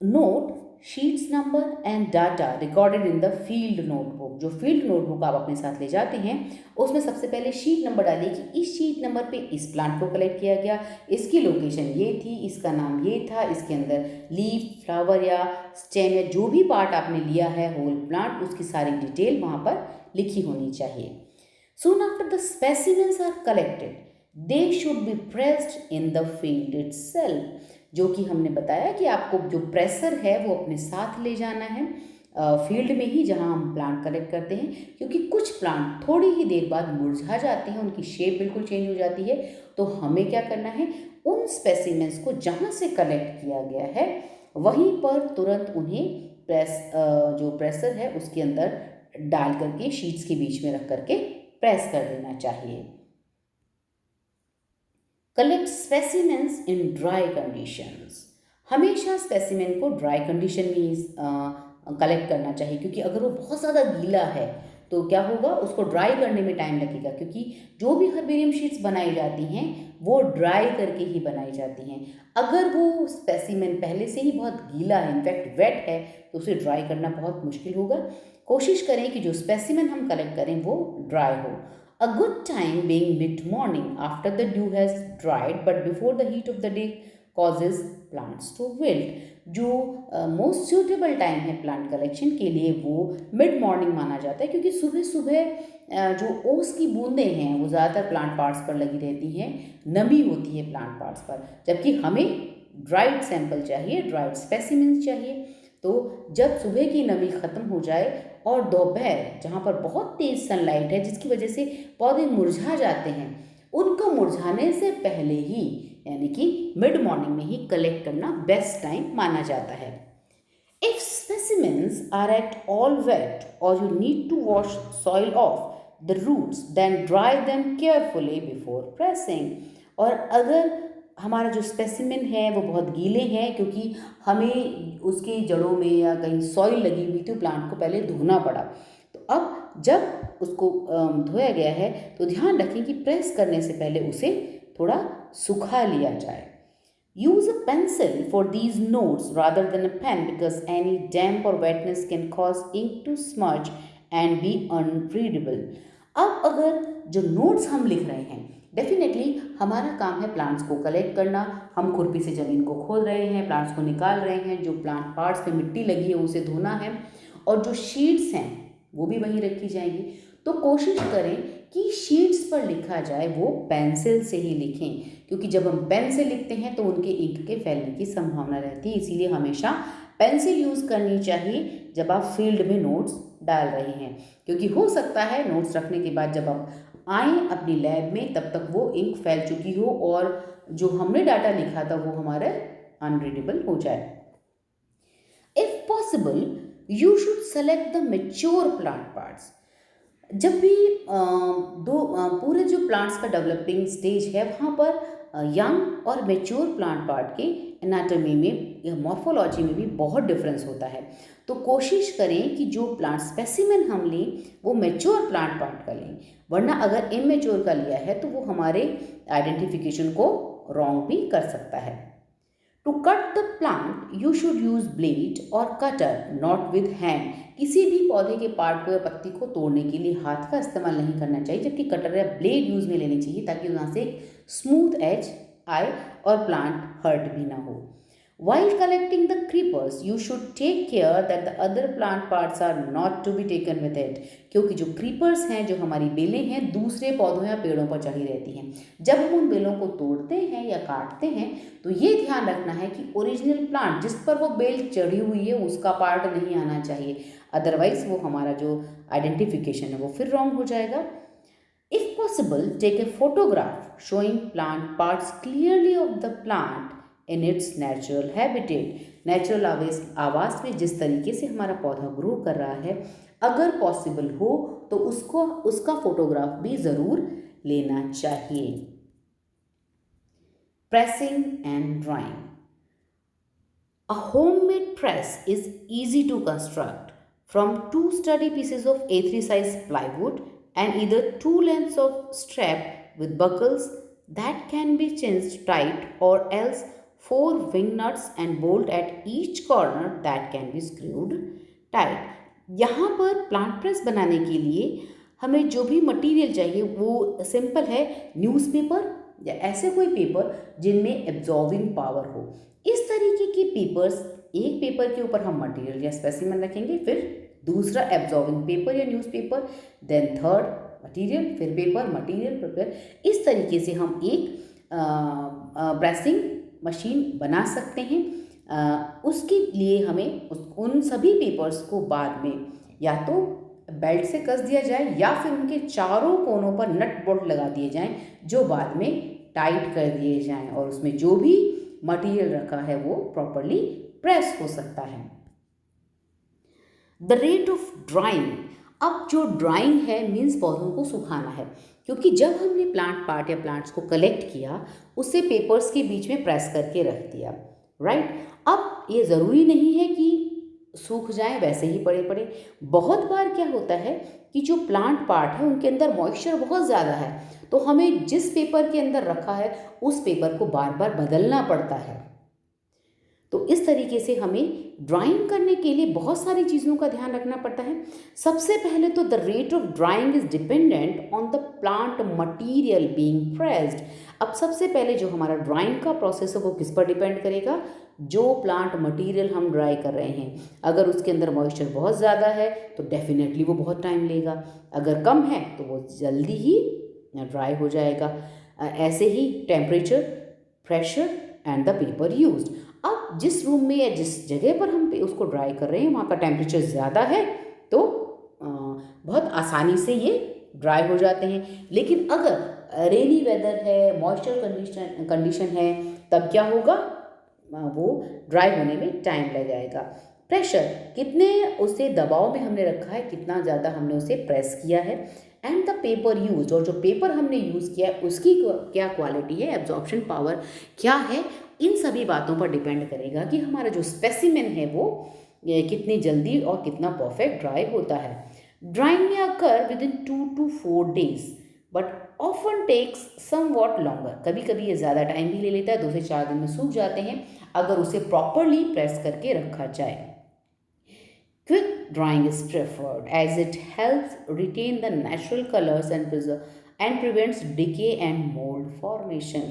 Note sheets number and data recorded in the field notebook. जो फील्ड नोटबुक आप अपने साथ ले जाते हैं उसमें सबसे पहले शीट नंबर डालिए कि इस शीट नंबर पे इस प्लांट को कलेक्ट किया गया, इसकी लोकेशन ये थी, इसका नाम ये था, इसके अंदर लीफ, फ्लावर या स्टेम या जो भी पार्ट आपने लिया है होल प्लांट, उसकी सारी डिटेल वहाँ पर लिखी होनी चाहिए। Soon after the specimens are collected, they should be pressed in the field itself. जो कि हमने बताया कि आपको जो प्रेसर है वो अपने साथ ले जाना है फील्ड में ही जहाँ हम प्लांट कलेक्ट करते हैं, क्योंकि कुछ प्लांट थोड़ी ही देर बाद मुरझा जाते हैं, उनकी शेप बिल्कुल चेंज हो जाती है। तो हमें क्या करना है, उन स्पेसिमेंस को जहाँ से कलेक्ट किया गया है वहीं पर तुरंत उन्हें जो प्रेसर है उसके अंदर डाल करके शीट्स के बीच में रख करके प्रेस कर देना चाहिए। Collect specimens in dry conditions. हमेशा स्पेसिमेन को ड्राई कंडीशन में कलेक्ट करना चाहिए, क्योंकि अगर वो बहुत ज़्यादा गीला है तो क्या होगा, उसको ड्राई करने में टाइम लगेगा, क्योंकि जो भी हर्बेरियम शीट्स बनाई जाती हैं वो ड्राई करके ही बनाई जाती हैं। अगर वो स्पेसिमेन पहले से ही बहुत गीला है, इनफैक्ट वेट है, तो उसे ड्राई करना बहुत मुश्किल होगा। कोशिश करें कि जो स्पेसिमेन हम कलेक्ट करें वो ड्राई हो। A good time being mid-morning after the dew has dried but before the heat of the day causes plants to wilt. जो मोस्ट सूटेबल टाइम है प्लांट कलेक्शन के लिए वो मिड मॉर्निंग माना जाता है, क्योंकि सुबह सुबह जो ओस की बूंदें हैं वो ज़्यादातर प्लांट पार्ट्स पर लगी रहती हैं, नमी होती है प्लांट पार्ट्स पर, जबकि हमें ड्राइड सैंपल चाहिए, ड्राइड स्पेसिमेंस चाहिए। तो जब सुबह की नमी ख़त्म हो जाए और दोपहर जहाँ पर बहुत तेज़ सनलाइट है जिसकी वजह से पौधे मुरझा जाते हैं, उनको मुरझाने से पहले ही यानी कि मिड मॉर्निंग में ही कलेक्ट करना बेस्ट टाइम माना जाता है। If specimens are at all wet or you need to wash soil off the roots then dry them carefully before pressing. और अगर हमारा जो स्पेसिमेन है वो बहुत गीले हैं, क्योंकि हमें उसकी जड़ों में या कहीं सॉइल लगी हुई थी, प्लांट को पहले धोना पड़ा, तो अब जब उसको धोया गया है तो ध्यान रखें कि प्रेस करने से पहले उसे थोड़ा सुखा लिया जाए। Use a pencil for these notes rather than a pen because any damp or wetness can cause ink to smudge and be unreadable. अब अगर जो नोट्स हम लिख रहे हैं, डेफिनेटली हमारा काम है प्लांट्स को कलेक्ट करना। हम खुरपी से ज़मीन को खोद रहे हैं, प्लांट्स को निकाल रहे हैं, जो प्लांट पार्ट्स पे मिट्टी लगी है उसे धोना है, और जो शीट्स हैं वो भी वहीं रखी जाएंगी। तो कोशिश करें कि शीट्स पर लिखा जाए वो पेंसिल से ही लिखें, क्योंकि जब हम पेन से लिखते हैं तो उनके इंक के फैलने की संभावना रहती है। इसीलिए हमेशा पेंसिल यूज़ करनी चाहिए जब आप फील्ड में नोट्स डाल रहे हैं, क्योंकि हो सकता है नोट्स रखने के बाद जब आप आएँ अपनी लैब में तब तक वो इंक फैल चुकी हो और जो हमने डाटा लिखा था वो हमारा अनरीडेबल हो जाए। If possible you should select the mature plant parts. जब भी पूरे जो प्लांट्स का डेवलपिंग स्टेज है वहाँ पर यंग और मेच्योर प्लांट पार्ट के एनाटॉमी में या मॉर्फोलॉजी में भी बहुत डिफरेंस होता है। तो कोशिश करें कि जो प्लांट स्पेसिमेन हम लें वो मेच्योर प्लांट पार्ट का लें, वरना अगर इमेच्योर का लिया है तो वो हमारे आइडेंटिफिकेशन को रॉन्ग भी कर सकता है। To cut the plant you should use blade और कटर, नॉट विद हैंड। किसी भी पौधे के पार्ट को या पत्ती को तोड़ने के लिए हाथ का इस्तेमाल नहीं करना चाहिए, जबकि कटर या ब्लेड यूज में लेनी चाहिए ताकि वहाँ से स्मूथ एज आए और प्लांट हर्ट भी ना हो। While collecting the creepers, you should take care that the other plant parts are not to be taken with it, क्योंकि जो creepers हैं, जो हमारी बेलें हैं, दूसरे पौधों या पेड़ों पर चढ़ी रहती हैं। जब हम उन बेलों को तोड़ते हैं या काटते हैं तो ये ध्यान रखना है कि ओरिजिनल प्लांट जिस पर वो बेल चढ़ी हुई है उसका पार्ट नहीं आना चाहिए, अदरवाइज वो हमारा जो आइडेंटिफिकेशन है वो फिर रॉन्ग हो जाएगा। If possible, take a photograph showing plant parts clearly of the plant in its natural habitat. Natural आवास में जिस तरीके से हमारा पौधा ग्रो कर रहा है, अगर पॉसिबल हो तो उसका फोटोग्राफ भी ज़रूर लेना चाहिए। Pressing and drying. A homemade press is easy to construct from 2 sturdy pieces of A3 size plywood and either 2 lengths of strap with buckles that can be cinched tight or else 4 wing nuts and bolt at each corner that can be screwed tight। यहाँ पर plant press बनाने के लिए हमें जो भी material चाहिए वो सिंपल है, न्यूज़पेपर या ऐसे कोई पेपर जिनमें एब्जॉर्बिंग पावर हो। इस तरीके के पेपर्स, एक पेपर के ऊपर हम मटेरियल या स्पेसिमेन रखेंगे, फिर दूसरा एब्जॉर्बिंग पेपर या न्यूज़पेपर, देन थर्ड मटेरियल, फिर पेपर, मटेरियल, पेपर। इस तरीके से हम एक प्रेसिंग मशीन बना सकते हैं। उसके लिए हमें उन सभी पेपर्स को बाद में या तो बेल्ट से कस दिया जाए या फिर उनके चारों कोनों पर नट बोल्ट लगा दिए जाएं, जो बाद में टाइट कर दिए जाएं और उसमें जो भी मटेरियल रखा है वो प्रॉपरली प्रेस हो सकता है। The rate of drawing. अब जो ड्राइंग है मीन्स पौधों को सुखाना है, क्योंकि जब हमने प्लांट पार्ट या प्लांट्स को कलेक्ट किया उससे पेपर्स के बीच में प्रेस करके रख दिया, राइट। अब ये ज़रूरी नहीं है कि सूख जाए, वैसे ही पड़े पड़े। बहुत बार क्या होता है कि जो प्लांट पार्ट है उनके अंदर मॉइस्चर बहुत ज़्यादा है, तो हमें जिस पेपर के अंदर रखा है उस पेपर को बार बार बदलना पड़ता है। तो इस तरीके से हमें ड्राइंग करने के लिए बहुत सारी चीज़ों का ध्यान रखना पड़ता है। सबसे पहले तो the rate of drawing is dependent on the plant material being pressed. अब सबसे पहले जो हमारा ड्राइंग का प्रोसेस है वो किस पर डिपेंड करेगा? जो प्लांट मटीरियल हम ड्राई कर रहे हैं, अगर उसके अंदर मॉइस्चर बहुत ज़्यादा है तो डेफिनेटली वो बहुत टाइम लेगा, अगर कम है तो वो जल्दी ही ड्राई हो जाएगा। ऐसे ही temperature, pressure and the paper used. अब जिस रूम में या जिस जगह पर हम उसको ड्राई कर रहे हैं वहाँ का टेम्परेचर ज़्यादा है तो बहुत आसानी से ये ड्राई हो जाते हैं, लेकिन अगर रेनी वेदर है, मॉइस्चर कंडीशन है, तब क्या होगा? वो ड्राई होने में टाइम लग जाएगा। प्रेशर, कितने उसे दबाव में हमने रखा है, कितना ज़्यादा हमने उसे प्रेस किया है। एंड द पेपर यूज, और जो पेपर हमने यूज़ किया है उसकी क्या क्वालिटी है, एब्जॉर्प्शन पावर क्या है, इन सभी बातों पर डिपेंड करेगा कि हमारा जो स्पेसिमेन है वो कितनी जल्दी और कितना परफेक्ट ड्राई होता है। ड्राइंग में occur within 2 to 4 days, but often takes somewhat longer, कभी कभी ये ज़्यादा टाइम भी ले लेता है, 2 से 4 दिन में सूख जाते हैं अगर उसे प्रॉपरली प्रेस करके रखा जाए। Quick drying is preferred as it helps retain the natural colors and preserve and prevents decay and mold formation.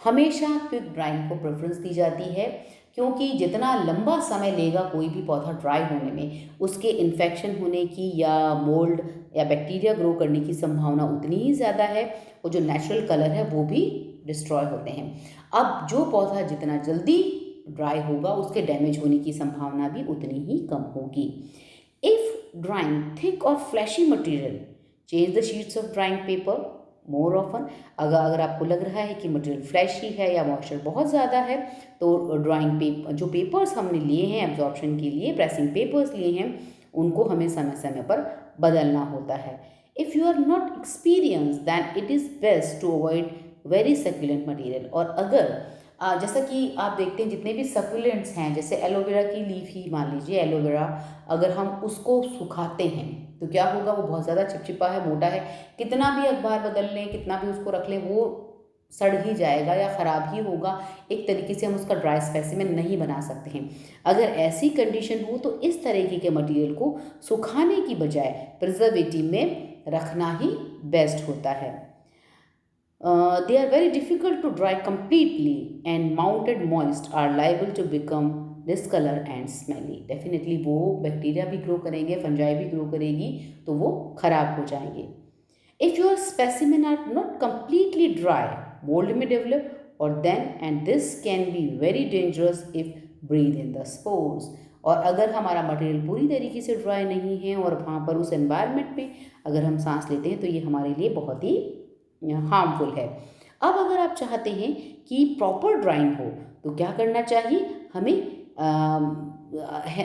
हमेशा क्विक ड्राइंग को प्रेफरेंस दी जाती है क्योंकि जितना लंबा समय लेगा कोई भी पौधा ड्राई होने में, उसके इन्फेक्शन होने की या मोल्ड या बैक्टीरिया ग्रो करने की संभावना उतनी ही ज़्यादा है और जो नेचुरल कलर है वो भी डिस्ट्रॉय होते हैं। अब जो पौधा जितना जल्दी ड्राई होगा उसके डैमेज होने की संभावना भी उतनी ही कम होगी। इफ ड्राइंग थिक और fleshy material, change the sheets of drying paper more often. अगर आपको लग रहा है कि मटेरियल फ्लैशी है या मॉइस्चर बहुत ज़्यादा है तो ड्राइंग पेपर, जो पेपर्स हमने लिए हैं एब्जॉर्प्शन के लिए, प्रेसिंग पेपर्स लिए हैं, उनको हमें समय समय पर बदलना होता है। If you are not experience than it is best to avoid very succulent material. और अगर जैसा कि आप देखते हैं जितने भी सकुलेंट्स हैं, जैसे एलोवेरा की लीफ ही मान लीजिए, एलोवेरा अगर हम उसको सुखाते हैं तो क्या होगा, वो बहुत ज़्यादा चिपचिपा है, मोटा है, कितना भी अखबार बदल लें, कितना भी उसको रख लें, वो सड़ ही जाएगा या ख़राब ही होगा। एक तरीके से हम उसका ड्राई स्पेसिमेन नहीं बना सकते हैं। अगर ऐसी कंडीशन हो तो इस तरीके के मटेरियल को सुखाने की बजाय प्रिजर्वेटिव में रखना ही बेस्ट होता है। They are very difficult to dry completely and mounted moist are liable to become discolor and smelly. Definitely वो बैक्टीरिया भी ग्रो करेंगे, फंजाई भी ग्रो करेगी तो वो खराब हो जाएंगे। If your specimen are not completely dry, mold may develop or then and this can be very dangerous if breathe in the spores. और अगर हमारा मटेरियल पूरी तरीके से ड्राई नहीं है और वहाँ पर उस एनवायरनमेंट में अगर हम सांस लेते हैं तो ये हमारे लिए बहुत ही हार्मफुल है। अब अगर आप चाहते हैं कि प्रॉपर ड्राइंग हो तो क्या करना चाहिए, हमें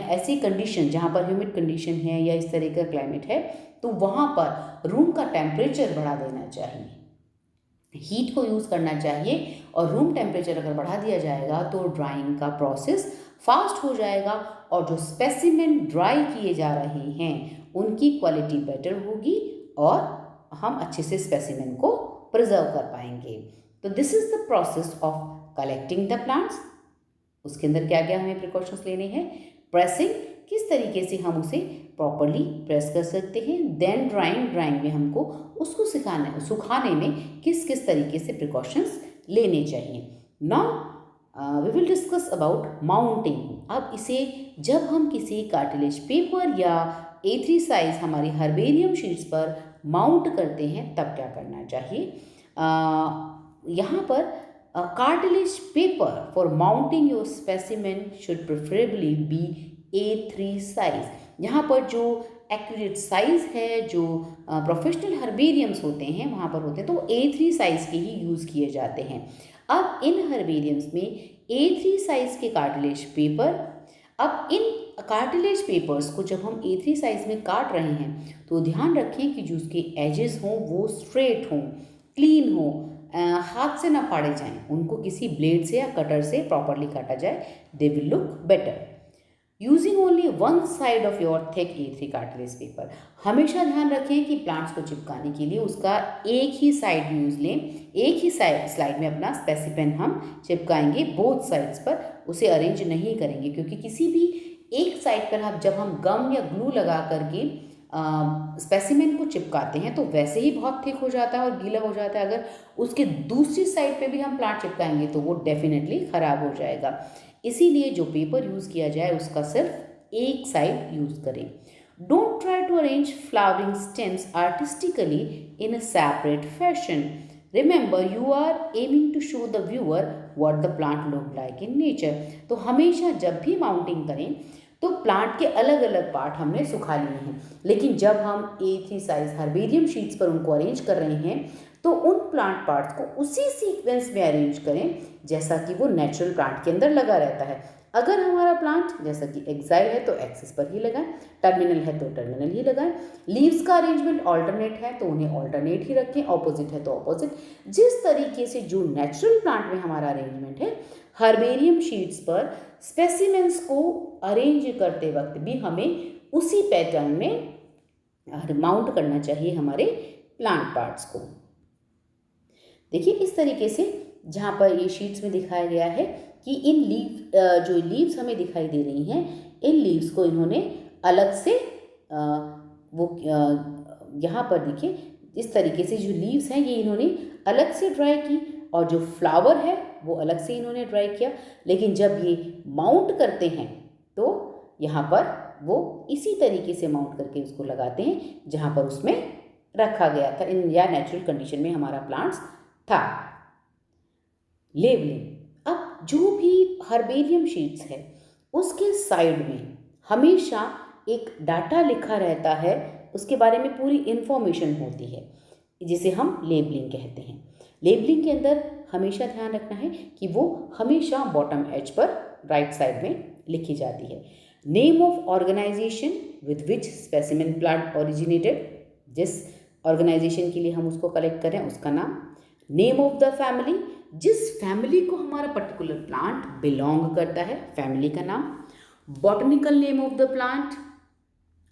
ऐसी कंडीशन जहाँ पर ह्यूमिड कंडीशन है या इस तरह का क्लाइमेट है तो वहाँ पर रूम का टेम्परेचर बढ़ा देना चाहिए, हीट को यूज़ करना चाहिए। और रूम टेम्परेचर अगर बढ़ा दिया जाएगा तो ड्राइंग का प्रोसेस फास्ट हो जाएगा और जो स्पेसिमेन ड्राई किए जा रहे हैं उनकी क्वालिटी बेटर होगी और हम अच्छे से स्पेसिमेन को प्रिजर्व कर पाएंगे। तो this is the process of collecting the plants. उसके अंदर क्या क्या हमें प्रिकॉशंस लेने हैं, प्रेसिंग, किस तरीके से हम उसे प्रॉपरली प्रेस कर सकते हैं, देन ड्राइंग में हमको उसको सुखाने में किस किस तरीके से प्रिकॉशंस लेने चाहिए। Now we will discuss about mounting. अब इसे जब हम किसी कार्टिलेज पेपर या A3 साइज हमारी हर्बेरियम शीट्स पर माउंट करते हैं तब क्या करना चाहिए। यहाँ पर cartilage paper for mounting your specimen should preferably be A3 size। यहाँ पर जो एक्यूरेट साइज है, जो प्रोफेशनल हर्बेरियम्स होते हैं वहाँ पर होते हैं तो A3 साइज के ही यूज़ किए जाते हैं। अब इन हर्बेरियम्स में A3 साइज के कार्टिलेज पेपर, अब इन कार्टिलेज पेपर्स को जब हम A3 साइज में काट रहे हैं तो ध्यान रखें कि जो उसके एजेस हों वो स्ट्रेट हों, क्लीन हों, हाथ से ना फाड़े जाएं, उनको किसी ब्लेड से या कटर से प्रॉपरली काटा जाए, they will look better. Using only one side of your thick A3 cartilage paper. हमेशा ध्यान रखें कि प्लांट्स को चिपकाने के लिए उसका एक ही साइड यूज़ लें, एक ही स्लाइड में अपना स्पेसिपेन हम चिपकाएंगे, बोथ साइड्स पर उसे अरेंज नहीं करेंगे क्योंकि किसी भी एक साइड पर जब हम गम या ग्लू लगा करके स्पेसिमेन को चिपकाते हैं तो वैसे ही बहुत थिक हो जाता है और गीला हो जाता है। अगर उसके दूसरी साइड पे भी हम प्लांट चिपकाएंगे तो वो डेफिनेटली ख़राब हो जाएगा। इसीलिए जो पेपर यूज़ किया जाए उसका सिर्फ एक साइड यूज़ करें। Don't try to arrange flowering stems artistically in a separate fashion. Remember you are aiming to show the viewer what the plant look like in nature. तो हमेशा जब भी माउंटिंग करें तो प्लांट के अलग अलग पार्ट हमने सुखा लिए हैं, लेकिन जब हम A3 साइज हर्बेरियम शीट्स पर उनको अरेंज कर रहे हैं तो उन प्लांट पार्ट्स को उसी सीक्वेंस में अरेंज करें जैसा कि वो नेचुरल प्लांट के अंदर लगा रहता है। अगर हमारा प्लांट जैसा कि एक्साइल है तो एक्सिस पर ही लगाएं, टर्मिनल है तो टर्मिनल ही लगाएं, लीव्स का अरेंजमेंट ऑल्टरनेट है तो उन्हें ऑल्टरनेट ही रखें, ऑपोजिट है तो ऑपोजिट। जिस तरीके से जो नेचुरल प्लांट में हमारा अरेंजमेंट है, हर्बेरियम शीट्स पर स्पेसिमेंस को अरेंज करते वक्त भी हमें उसी पैटर्न में माउंट करना चाहिए हमारे प्लांट पार्ट्स को। देखिए इस तरीके से जहाँ पर ये शीट्स में दिखाया गया है कि इन जो लीव्स हमें दिखाई दे रही हैं, इन लीव्स को इन्होंने अलग से यहाँ पर देखिए इस तरीके से जो लीव्स हैं ये इन्होंने अलग से ड्राई की, और जो फ्लावर है वो अलग से इन्होंने ड्राई किया। लेकिन जब ये माउंट करते हैं तो यहाँ पर वो इसी तरीके से माउंट करके उसको लगाते हैं जहाँ पर उसमें रखा गया था, इन या नेचुरल कंडीशन में हमारा प्लांट्स था। लेबलिंग, अब जो भी हर्बेरियम शीट्स है उसके साइड में हमेशा एक डाटा लिखा रहता है, उसके बारे में पूरी इंफॉर्मेशन होती है, जिसे हम लेबलिंग कहते हैं। लेबलिंग के अंदर हमेशा ध्यान रखना है कि वो हमेशा बॉटम एज पर राइट साइड में लिखी जाती है। Name of organisation with which specimen plant originated, जिस ऑर्गेनाइजेशन के लिए हम उसको कलेक्ट कर रहे हैं उसका नाम। नेम ऑफ द फैमिली, जिस फैमिली को हमारा पर्टिकुलर प्लांट बिलोंग करता है, फैमिली का नाम। Botanical name of the plant.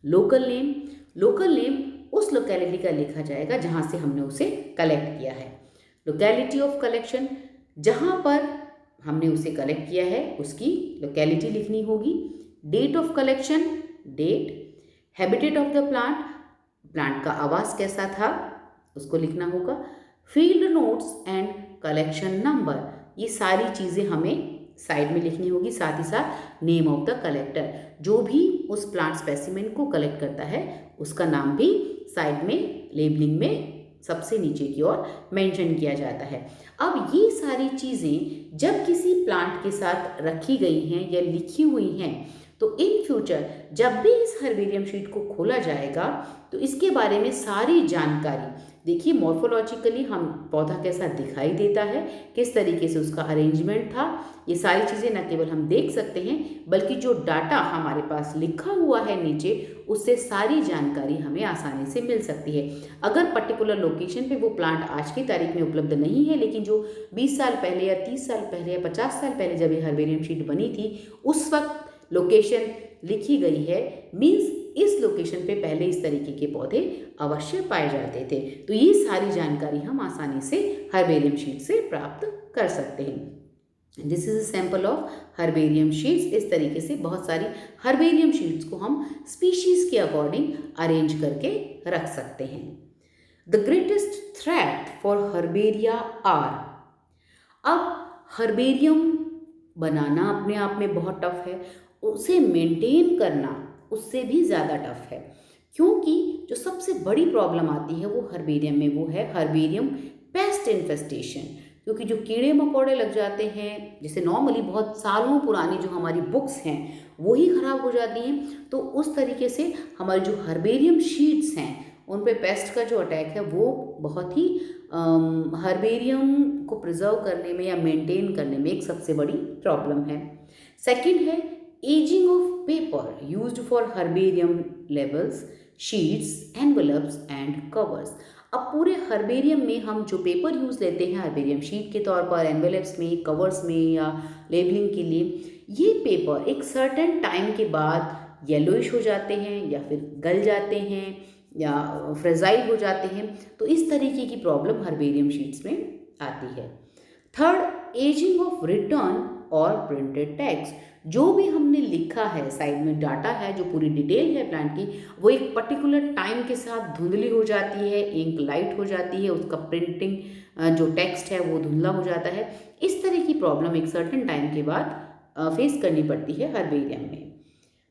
Local name, local name उस लोकेलिटी का लिखा जाएगा जहाँ से हमने उसे कलेक्ट किया है। लोकेलिटी ऑफ कलेक्शन, जहाँ पर हमने उसे कलेक्ट किया है उसकी लोकेलिटी लिखनी होगी। Date of collection, date. Habitat of the plant, plant का आवास कैसा था उसको लिखना होगा। Field notes and collection number, ये सारी चीज़ें हमें साइड में लिखनी होगी। साथ ही साथ नेम ऑफ द कलेक्टर, जो भी उस प्लांट स्पेसिमेन को कलेक्ट करता है उसका नाम भी साइड में लेबलिंग में सबसे नीचे की ओर मेंशन किया जाता है। अब ये सारी चीज़ें जब किसी प्लांट के साथ रखी गई हैं या लिखी हुई हैं तो इन फ्यूचर जब भी इस हर्बेरियम शीट को खोला जाएगा तो इसके बारे में सारी जानकारी, देखिए मॉर्फोलॉजिकली हम पौधा कैसा दिखाई देता है, किस तरीके से उसका अरेंजमेंट था, ये सारी चीज़ें न केवल हम देख सकते हैं बल्कि जो डाटा हमारे पास लिखा हुआ है नीचे उससे सारी जानकारी हमें आसानी से मिल सकती है। अगर पर्टिकुलर लोकेशन पे वो प्लांट आज की तारीख में उपलब्ध नहीं है, लेकिन जो 20 साल पहले या 30 साल पहले या 50 साल पहले जब ये हर्बेरियम शीट बनी थी उस वक्त लोकेशन लिखी गई है, मीन्स इस लोकेशन पे पहले इस तरीके के पौधे अवश्य पाए जाते थे। तो ये सारी जानकारी हम आसानी से हर्बेरियम शीट से प्राप्त कर सकते हैं। This is a sample of herbarium sheets. इस तरीके से बहुत सारी हर्बेरियम शीट्स को हम स्पीशीज के अकॉर्डिंग अरेंज करके रख सकते हैं। The greatest threat for herbaria are, अब हर्बेरियम बनाना अपने आप में बहुत टफ है, उसे मेंटेन करना उससे भी ज़्यादा टफ है, क्योंकि जो सबसे बड़ी प्रॉब्लम आती है वो हर्बेरियम में, वो है हर्बेरियम पेस्ट इन्फेस्टेशन। क्योंकि जो कीड़े मकोड़े लग जाते हैं, जैसे नॉर्मली बहुत सालों पुरानी जो हमारी बुक्स हैं वो ही ख़राब हो जाती हैं, तो उस तरीके से हमारी जो हर्बेरियम शीट्स हैं उन पे पेस्ट का जो अटैक है वो बहुत ही हर्बेरियम को प्रिजर्व करने में या मेंटेन करने में एक सबसे बड़ी प्रॉब्लम है। सेकंड है ageing of paper used for herbarium labels, sheets, envelopes and covers. अब पूरे हर्बेरियम में हम जो पेपर यूज़ लेते हैं हर्बेरियम शीट के तौर पर, एनवेलप्स में, कवर्स में या लेबलिंग के लिए, ये पेपर एक सर्टेन टाइम के बाद येलोइश हो जाते हैं या फिर गल जाते हैं या फ्रेजाइल हो जाते हैं। तो इस तरीके की प्रॉब्लम हर्बेरियम शीट्स में आती है। थर्ड, एजिंग ऑफ रिटर्न और प्रिंटेड टेक्स्ट, जो भी हमने लिखा है साइड में डाटा है, जो पूरी डिटेल है प्लांट की, वो एक पर्टिकुलर टाइम के साथ धुंधली हो जाती है, इंक लाइट हो जाती है, उसका प्रिंटिंग जो टेक्स्ट है वो धुंधला हो जाता है। इस तरह की प्रॉब्लम एक सर्टेन टाइम के बाद फेस करनी पड़ती है हर्बेरियम में।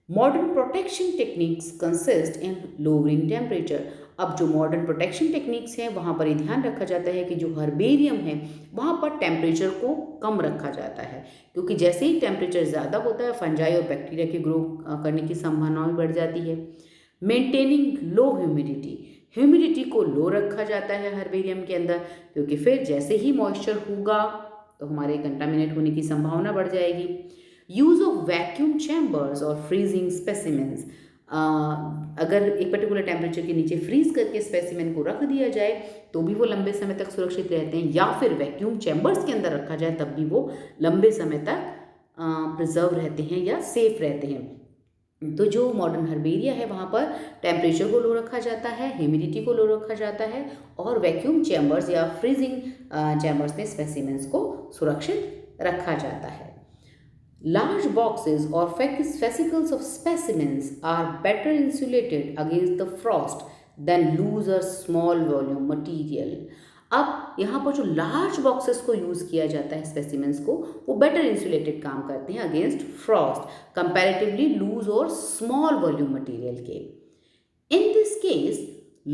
Modern protection techniques consist in lowering temperature. अब जो मॉडर्न प्रोटेक्शन टेक्निक्स हैं वहाँ पर ये ध्यान रखा जाता है कि जो हर्बेरियम है वहाँ पर टेम्परेचर को कम रखा जाता है, क्योंकि जैसे ही टेम्परेचर ज़्यादा होता है फंजाई और बैक्टीरिया के ग्रो करने की संभावना भी बढ़ जाती है। मेंटेनिंग लो ह्यूमिडिटी, ह्यूमिडिटी को लो रखा जाता है हर्बेरियम के अंदर, क्योंकि फिर जैसे ही मॉइस्चर होगा तो हमारे कंटामिनेट होने की संभावना बढ़ जाएगी। यूज़ ऑफ वैक्यूम चैम्बर्स और फ्रीजिंग स्पेसिमेंस, अगर एक पर्टिकुलर टेम्परेचर के नीचे फ्रीज करके स्पेसिमेन को रख दिया जाए तो भी वो लंबे समय तक सुरक्षित रहते हैं, या फिर वैक्यूम चैम्बर्स के अंदर रखा जाए तब भी वो लंबे समय तक प्रिजर्व रहते हैं या सेफ रहते हैं। तो जो मॉडर्न हर्बेरिया है वहाँ पर टेम्परेचर को लो रखा जाता है, ह्यूमिडिटी को लो रखा जाता है और वैक्यूम चैम्बर्स या फ्रीजिंग चैम्बर्स में स्पेसिमेंस को सुरक्षित रखा जाता है। लार्ज बॉक्सेस और fascicles of specimens are better insulated against the frost than loose or small volume material। अब यहाँ पर जो लार्ज बॉक्सेस को यूज़ किया जाता है स्पेसिमेंस को, वो बेटर इंसुलेटेड काम करते हैं अगेंस्ट फ्रॉस्ट कंपैरेटिवली लूज और स्मॉल वॉल्यूम मटेरियल के। In this case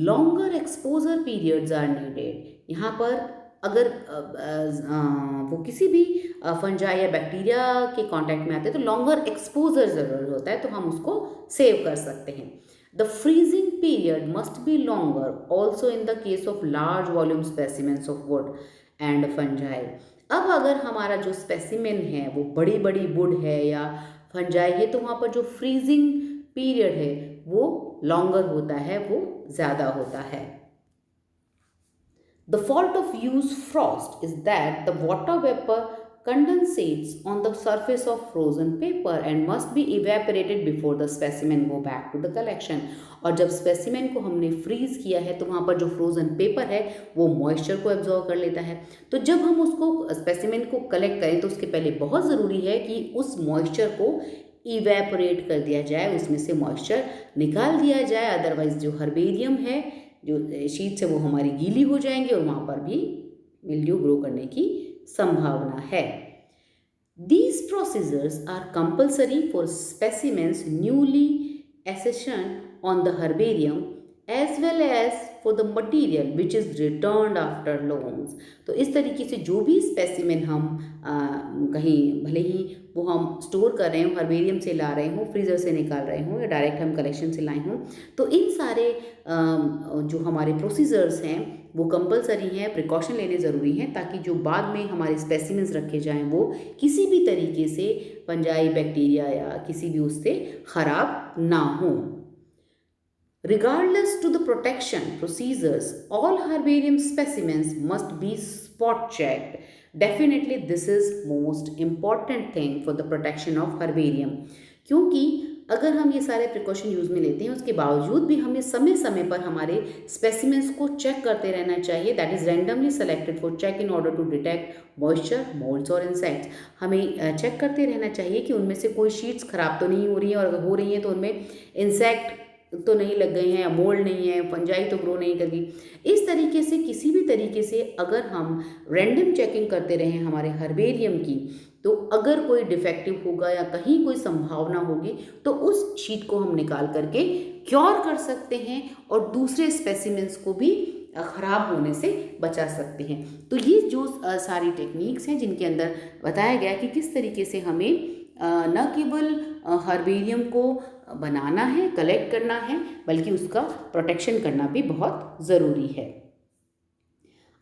longer exposure periods are needed. यहाँ पर अगर वो किसी भी फंजाई या बैक्टीरिया के कांटेक्ट में आते हैं तो लॉन्गर एक्सपोजर ज़रूर होता है, तो हम उसको सेव कर सकते हैं। The freezing period must be longer also in the case of large volume specimens of would and fungi. अब अगर हमारा जो स्पेसिमेन है वो बड़ी बड़ी वुड है या फंजाई है, तो वहाँ पर जो फ्रीजिंग पीरियड है वो लॉन्गर होता है, वो ज़्यादा होता है। The fault of use frost is that the water vapor condensates on the surface of frozen paper and must be evaporated before the specimen go back to the collection। और जब स्पेसिमेन को हमने फ्रीज किया है तो वहाँ पर जो फ्रोज़न पेपर है वो मॉइस्चर को एब्जॉर्व कर लेता है। तो जब हम उसको स्पेसिमेन को कलेक्ट करें तो उसके पहले बहुत ज़रूरी है कि उस मॉइस्चर को इवेपोरेट कर दिया जाए, उसमें से मॉइस्चर निकाल दिया जाए, अदरवाइज जो हर्बेरियम है, जो शीट्स है, वो हमारी गीली हो जाएंगे और वहाँ पर भी मिल्ड्यू ग्रो करने की संभावना है। These procedures are compulsory for specimens newly accessioned on the herbarium as well as for the material which is returned after loans। तो इस तरीके से जो भी स्पेसिमेन हम कहीं भले ही वो हम स्टोर कर रहे हों, हर्बेरियम से ला रहे हों, फ्रीज़र से निकाल रहे हों या डायरेक्ट हम कलेक्शन से लाए हों, तो इन सारे जो हमारे प्रोसीजर्स हैं वो कंपलसरी हैं, प्रिकॉशन लेने ज़रूरी हैं ताकि जो बाद में हमारे स्पेसिमेंस रखे जाएं वो किसी भी तरीके से फंजाई, बैक्टीरिया या किसी भी उससे ख़राब ना हों। Regardless to the protection procedures, all herbarium specimens must be spot checked। Definitely this is most important thing for the protection of herbarium। क्योंकि अगर हम ये सारे प्रिकॉशन यूज़ में लेते हैं उसके बावजूद भी हमें समय समय पर हमारे स्पेसिमेंस को चेक करते रहना चाहिए। That is randomly selected for check in order to detect moisture, moulds और इंसेक्ट्स। हमें चेक करते रहना चाहिए कि उनमें से कोई शीट्स ख़राब तो नहीं हो रही हैं, और अगर हो रही हैं तो उनमें इंसेक्ट तो नहीं लग गए हैं या मोल्ड नहीं है, फंजाई तो ग्रो नहीं कर गई। इस तरीके से किसी भी तरीके से अगर हम रैंडम चेकिंग करते रहें हमारे हर्बेरियम की, तो अगर कोई डिफेक्टिव होगा या कहीं कोई संभावना होगी तो उस शीट को हम निकाल करके क्योर कर सकते हैं और दूसरे स्पेसिमेंस को भी ख़राब होने से बचा सकते हैं। तो ये जो सारी टेक्निक्स हैं जिनके अंदर बताया गया कि किस तरीके से हमें न केवल हर्बेरियम को बनाना है, कलेक्ट करना है, बल्कि उसका प्रोटेक्शन करना भी बहुत ज़रूरी है।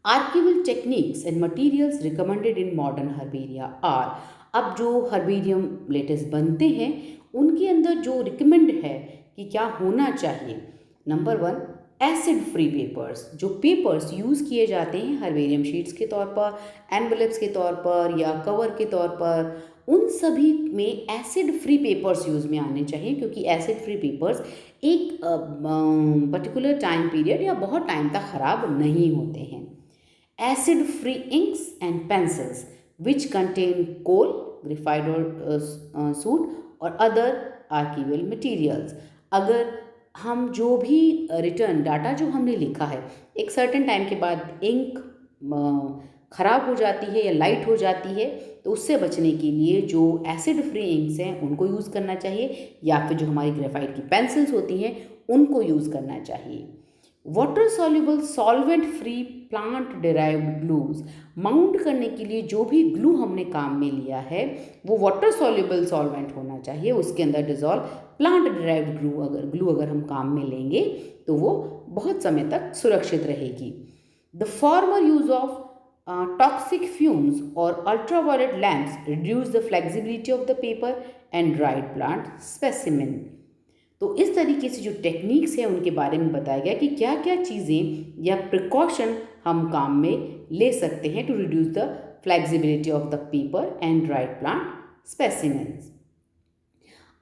Archival techniques and materials recommended in modern herbaria are. अब जो हर्बेरियम लेटेस्ट बनते हैं उनके अंदर जो रिकमेंड है कि क्या होना चाहिए, नंबर 1 एसिड फ्री पेपर्स। जो पेपर्स यूज़ किए जाते हैं हर्बेरियम शीट्स के तौर पर, एनवेलप्स के तौर पर या कवर के तौर पर, उन सभी में एसिड फ्री पेपर्स यूज़ में आने चाहिए, क्योंकि एसिड फ्री पेपर्स एक पर्टिकुलर टाइम पीरियड या बहुत टाइम तक ख़राब नहीं होते हैं। Acid free inks and pencils which contain coal, graphite और सूट और अदर आर्किवल मटीरियल्स। अगर हम जो भी रिटर्न डाटा जो हमने लिखा है एक सर्टेन टाइम के बाद इंक ख़राब हो जाती है या लाइट हो जाती है, तो उससे बचने के लिए जो एसिड फ्री इंक्स हैं उनको यूज़ करना चाहिए, या फिर जो हमारी ग्रेफाइट की पेंसिल्स होती हैं उनको यूज़ करना चाहिए। Water soluble solvent free plant derived glues. Mount करने के लिए जो भी ग्लू हमने काम में लिया है वो वाटर सॉल्युबल सॉल्वेंट होना चाहिए, उसके अंदर डिजॉल्व प्लांट डिराइव्ड ग्लू अगर हम काम में लेंगे तो वो बहुत समय तक सुरक्षित रहेगी। The former use of toxic fumes or ultraviolet lamps reduce the flexibility of the paper and dried plant specimen। तो इस तरीके से जो टेक्निक्स हैं उनके बारे में बताया गया कि क्या क्या चीज़ें या प्रिकॉशन हम काम में ले सकते हैं to reduce the flexibility of the paper and dried plant specimens.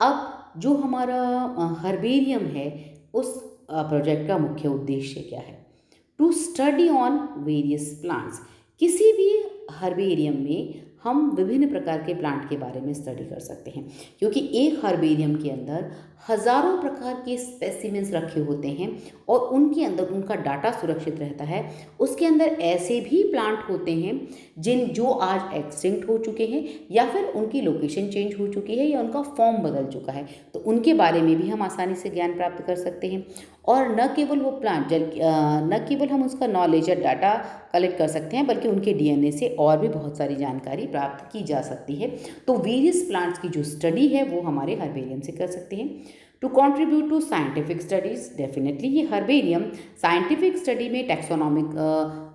अब जो हमारा हर्बेरियम है, उस प्रोजेक्ट का मुख्य उद्देश्य क्या है? To study on various plants. किसी भी हर्बेरियम में हम विभिन्न प्रकार के प्लांट के बारे में स्टडी कर सकते हैं, क्योंकि एक हर्बेरियम के अंदर हजारों प्रकार के स्पेसिमेंस रखे होते हैं और उनके अंदर उनका डाटा सुरक्षित रहता है। उसके अंदर ऐसे भी प्लांट होते हैं जो आज एक्सटिंक्ट हो चुके हैं, या फिर उनकी लोकेशन चेंज हो चुकी है, या उनका फॉर्म बदल चुका है, तो उनके बारे में भी हम आसानी से ज्ञान प्राप्त कर सकते हैं। और न केवल वो प्लांट न केवल हम उसका नॉलेज या डाटा कलेक्ट कर सकते हैं, बल्कि उनके डीएनए से और भी बहुत सारी जानकारी प्राप्त की जा सकती है। तो वेरियस प्लांट्स की जो स्टडी है वो हमारे हर्बेरियम से कर सकते हैं। To contribute to scientific studies, definitely ये हर्बेरियम साइंटिफिक स्टडी में, टैक्सोनॉमिक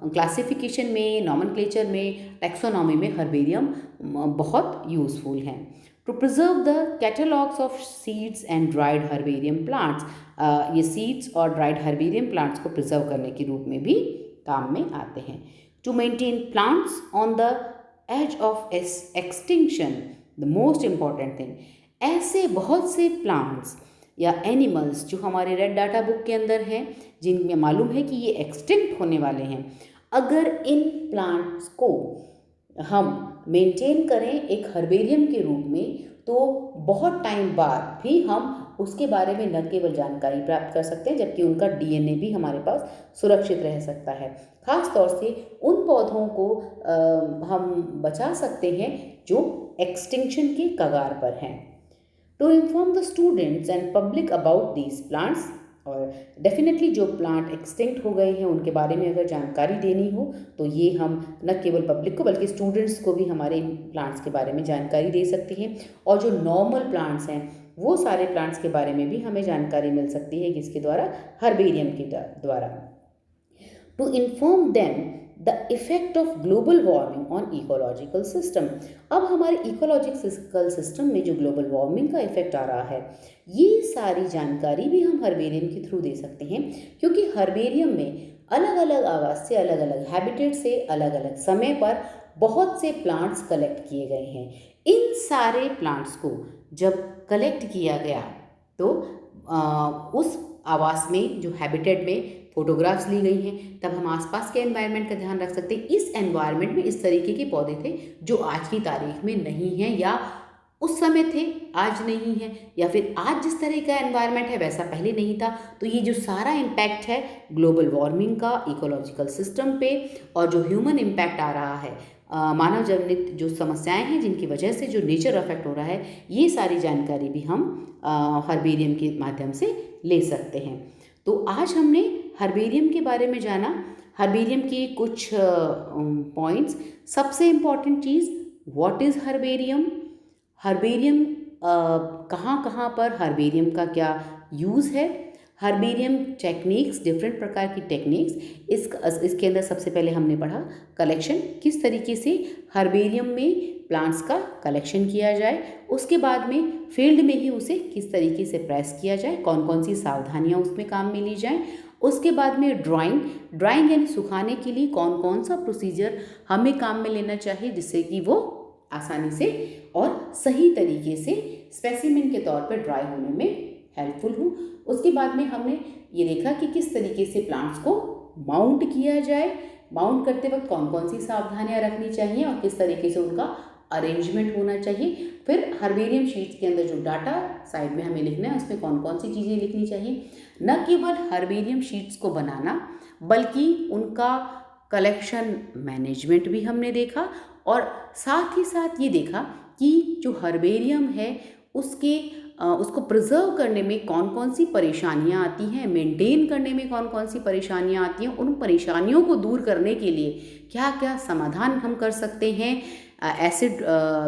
क्लासिफिकेशन में, नॉमेनक्लेचर में, टैक्सोनॉमी में हर्बेरियम बहुत यूज़फुल हैं। To preserve the catalogues of seeds and dried herbarium plants, ये सीड्स और ड्राइड हर्बेरियम प्लांट्स को प्रिजर्व करने के रूप में भी काम में आते हैं। To maintain plants on the edge of extinction, the most important thing, ऐसे बहुत से प्लांट्स या एनिमल्स जो हमारे रेड डाटा बुक के अंदर हैं, जिनमें मालूम है कि ये एक्सटिंक्ट होने वाले हैं, अगर इन प्लांट्स को हम मेंटेन करें एक हर्बेरियम के रूप में, तो बहुत टाइम बाद भी हम उसके बारे में न केवल जानकारी प्राप्त कर सकते हैं, जबकि उनका डीएनए भी हमारे पास सुरक्षित रह सकता है। खास तौर से उन पौधों को हम बचा सकते हैं जो एक्सटिंक्शन के कगार पर हैं। To inform the students and public about these plants, और डेफिनेटली जो प्लांट एक्सटिंक्ट हो गए हैं उनके बारे में अगर जानकारी देनी हो, तो ये हम न केवल पब्लिक को बल्कि स्टूडेंट्स को भी हमारे इन प्लांट्स के बारे में जानकारी दे सकते हैं। और जो नॉर्मल प्लांट्स हैं, वो सारे प्लांट्स के बारे में भी हमें जानकारी मिल सकती है, किसके द्वारा? हर्बेरियम के द्वारा। To inform them the effect of global warming on ecological system. अब हमारे इकोलॉजिकल सिस्टम में जो ग्लोबल वार्मिंग का इफेक्ट आ रहा है, ये सारी जानकारी भी हम हर्बेरियम के थ्रू दे सकते हैं, क्योंकि हर्बेरियम में अलग अलग आवास से, अलग अलग हैबिटेट से, अलग अलग समय पर बहुत से प्लांट्स कलेक्ट किए गए हैं। इन सारे प्लांट्स को जब कलेक्ट किया गया तो उस आवास में, जो हैबिटेट में फोटोग्राफ्स ली गई हैं, तब हम आसपास के एनवायरनमेंट का ध्यान रख सकते हैं। इस एनवायरनमेंट में इस तरीके के पौधे थे जो आज की तारीख में नहीं हैं, या उस समय थे आज नहीं है, या फिर आज जिस तरह का एनवायरनमेंट है वैसा पहले नहीं था। तो ये जो सारा इम्पैक्ट है ग्लोबल वार्मिंग का इकोलॉजिकल सिस्टम पे, और जो ह्यूमन इम्पैक्ट आ रहा है, मानव जनित जो समस्याएं हैं जिनकी वजह से जो नेचर अफेक्ट हो रहा है, ये सारी जानकारी भी हम हर्बेरियम के माध्यम से ले सकते हैं। तो आज हमने हर्बेरियम के बारे में जाना, हर्बेरियम के कुछ पॉइंट्स। सबसे important cheese, what is herbarium, herbarium कहाँ कहाँ पर हर्बेरियम का क्या यूज़ है, हर्बेरियम टेक्निक्स, डिफरेंट प्रकार की टेक्निक्स। इसके अंदर सबसे पहले हमने पढ़ा कलेक्शन, किस तरीके से हर्बेरियम में प्लांट्स का कलेक्शन किया जाए, उसके बाद में फील्ड में ही उसे किस तरीके से प्रेस किया जाए, कौन कौन सी सावधानियाँ उसमें काम में ली जाएँ, उसके बाद में ड्राइंग यानी सुखाने के लिए कौन कौन सा प्रोसीजर हमें काम में लेना चाहिए, जिससे कि वो आसानी से और सही तरीके से स्पेसिमेन के तौर पर ड्राई होने में हेल्पफुल हो। उसके बाद में हमने ये देखा कि किस तरीके से प्लांट्स को माउंट किया जाए, माउंट करते वक्त कौन कौन सी सावधानियां रखनी चाहिए और किस तरीके से उनका अरेंजमेंट होना चाहिए। फिर हर्बेरियम शीट्स के अंदर जो डाटा साइड में हमें लिखना है, उसमें कौन कौन सी चीज़ें लिखनी चाहिए। न केवल हर्बेरियम शीट्स को बनाना, बल्कि उनका कलेक्शन मैनेजमेंट भी हमने देखा, और साथ ही साथ ये देखा कि जो हर्बेरियम है उसको प्रिजर्व करने में कौन कौन सी परेशानियां आती हैं, मेंटेन करने में कौन कौन सी परेशानियां आती हैं, उन परेशानियों को दूर करने के लिए क्या क्या समाधान हम कर सकते हैं। एसिड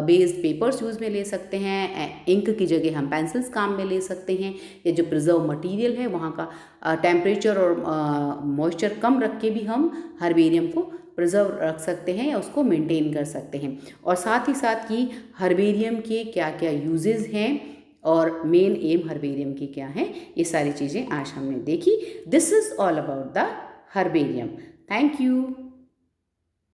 बेस्ड पेपर्स यूज़ में ले सकते हैं, इंक की जगह हम पेंसिल्स काम में ले सकते हैं, या जो प्रिजर्व मटेरियल है वहाँ का टेम्परेचर और मॉइस्चर कम रख के भी हम हर्बेरियम को प्रिजर्व रख सकते हैं या उसको मेंटेन कर सकते हैं। और साथ ही साथ कि हर्बेरियम के क्या क्या यूजेस हैं और मेन एम हर्बेरियम की क्या है, ये सारी चीज़ें आज हमने देखी। This is all about the herbarium. Thank you.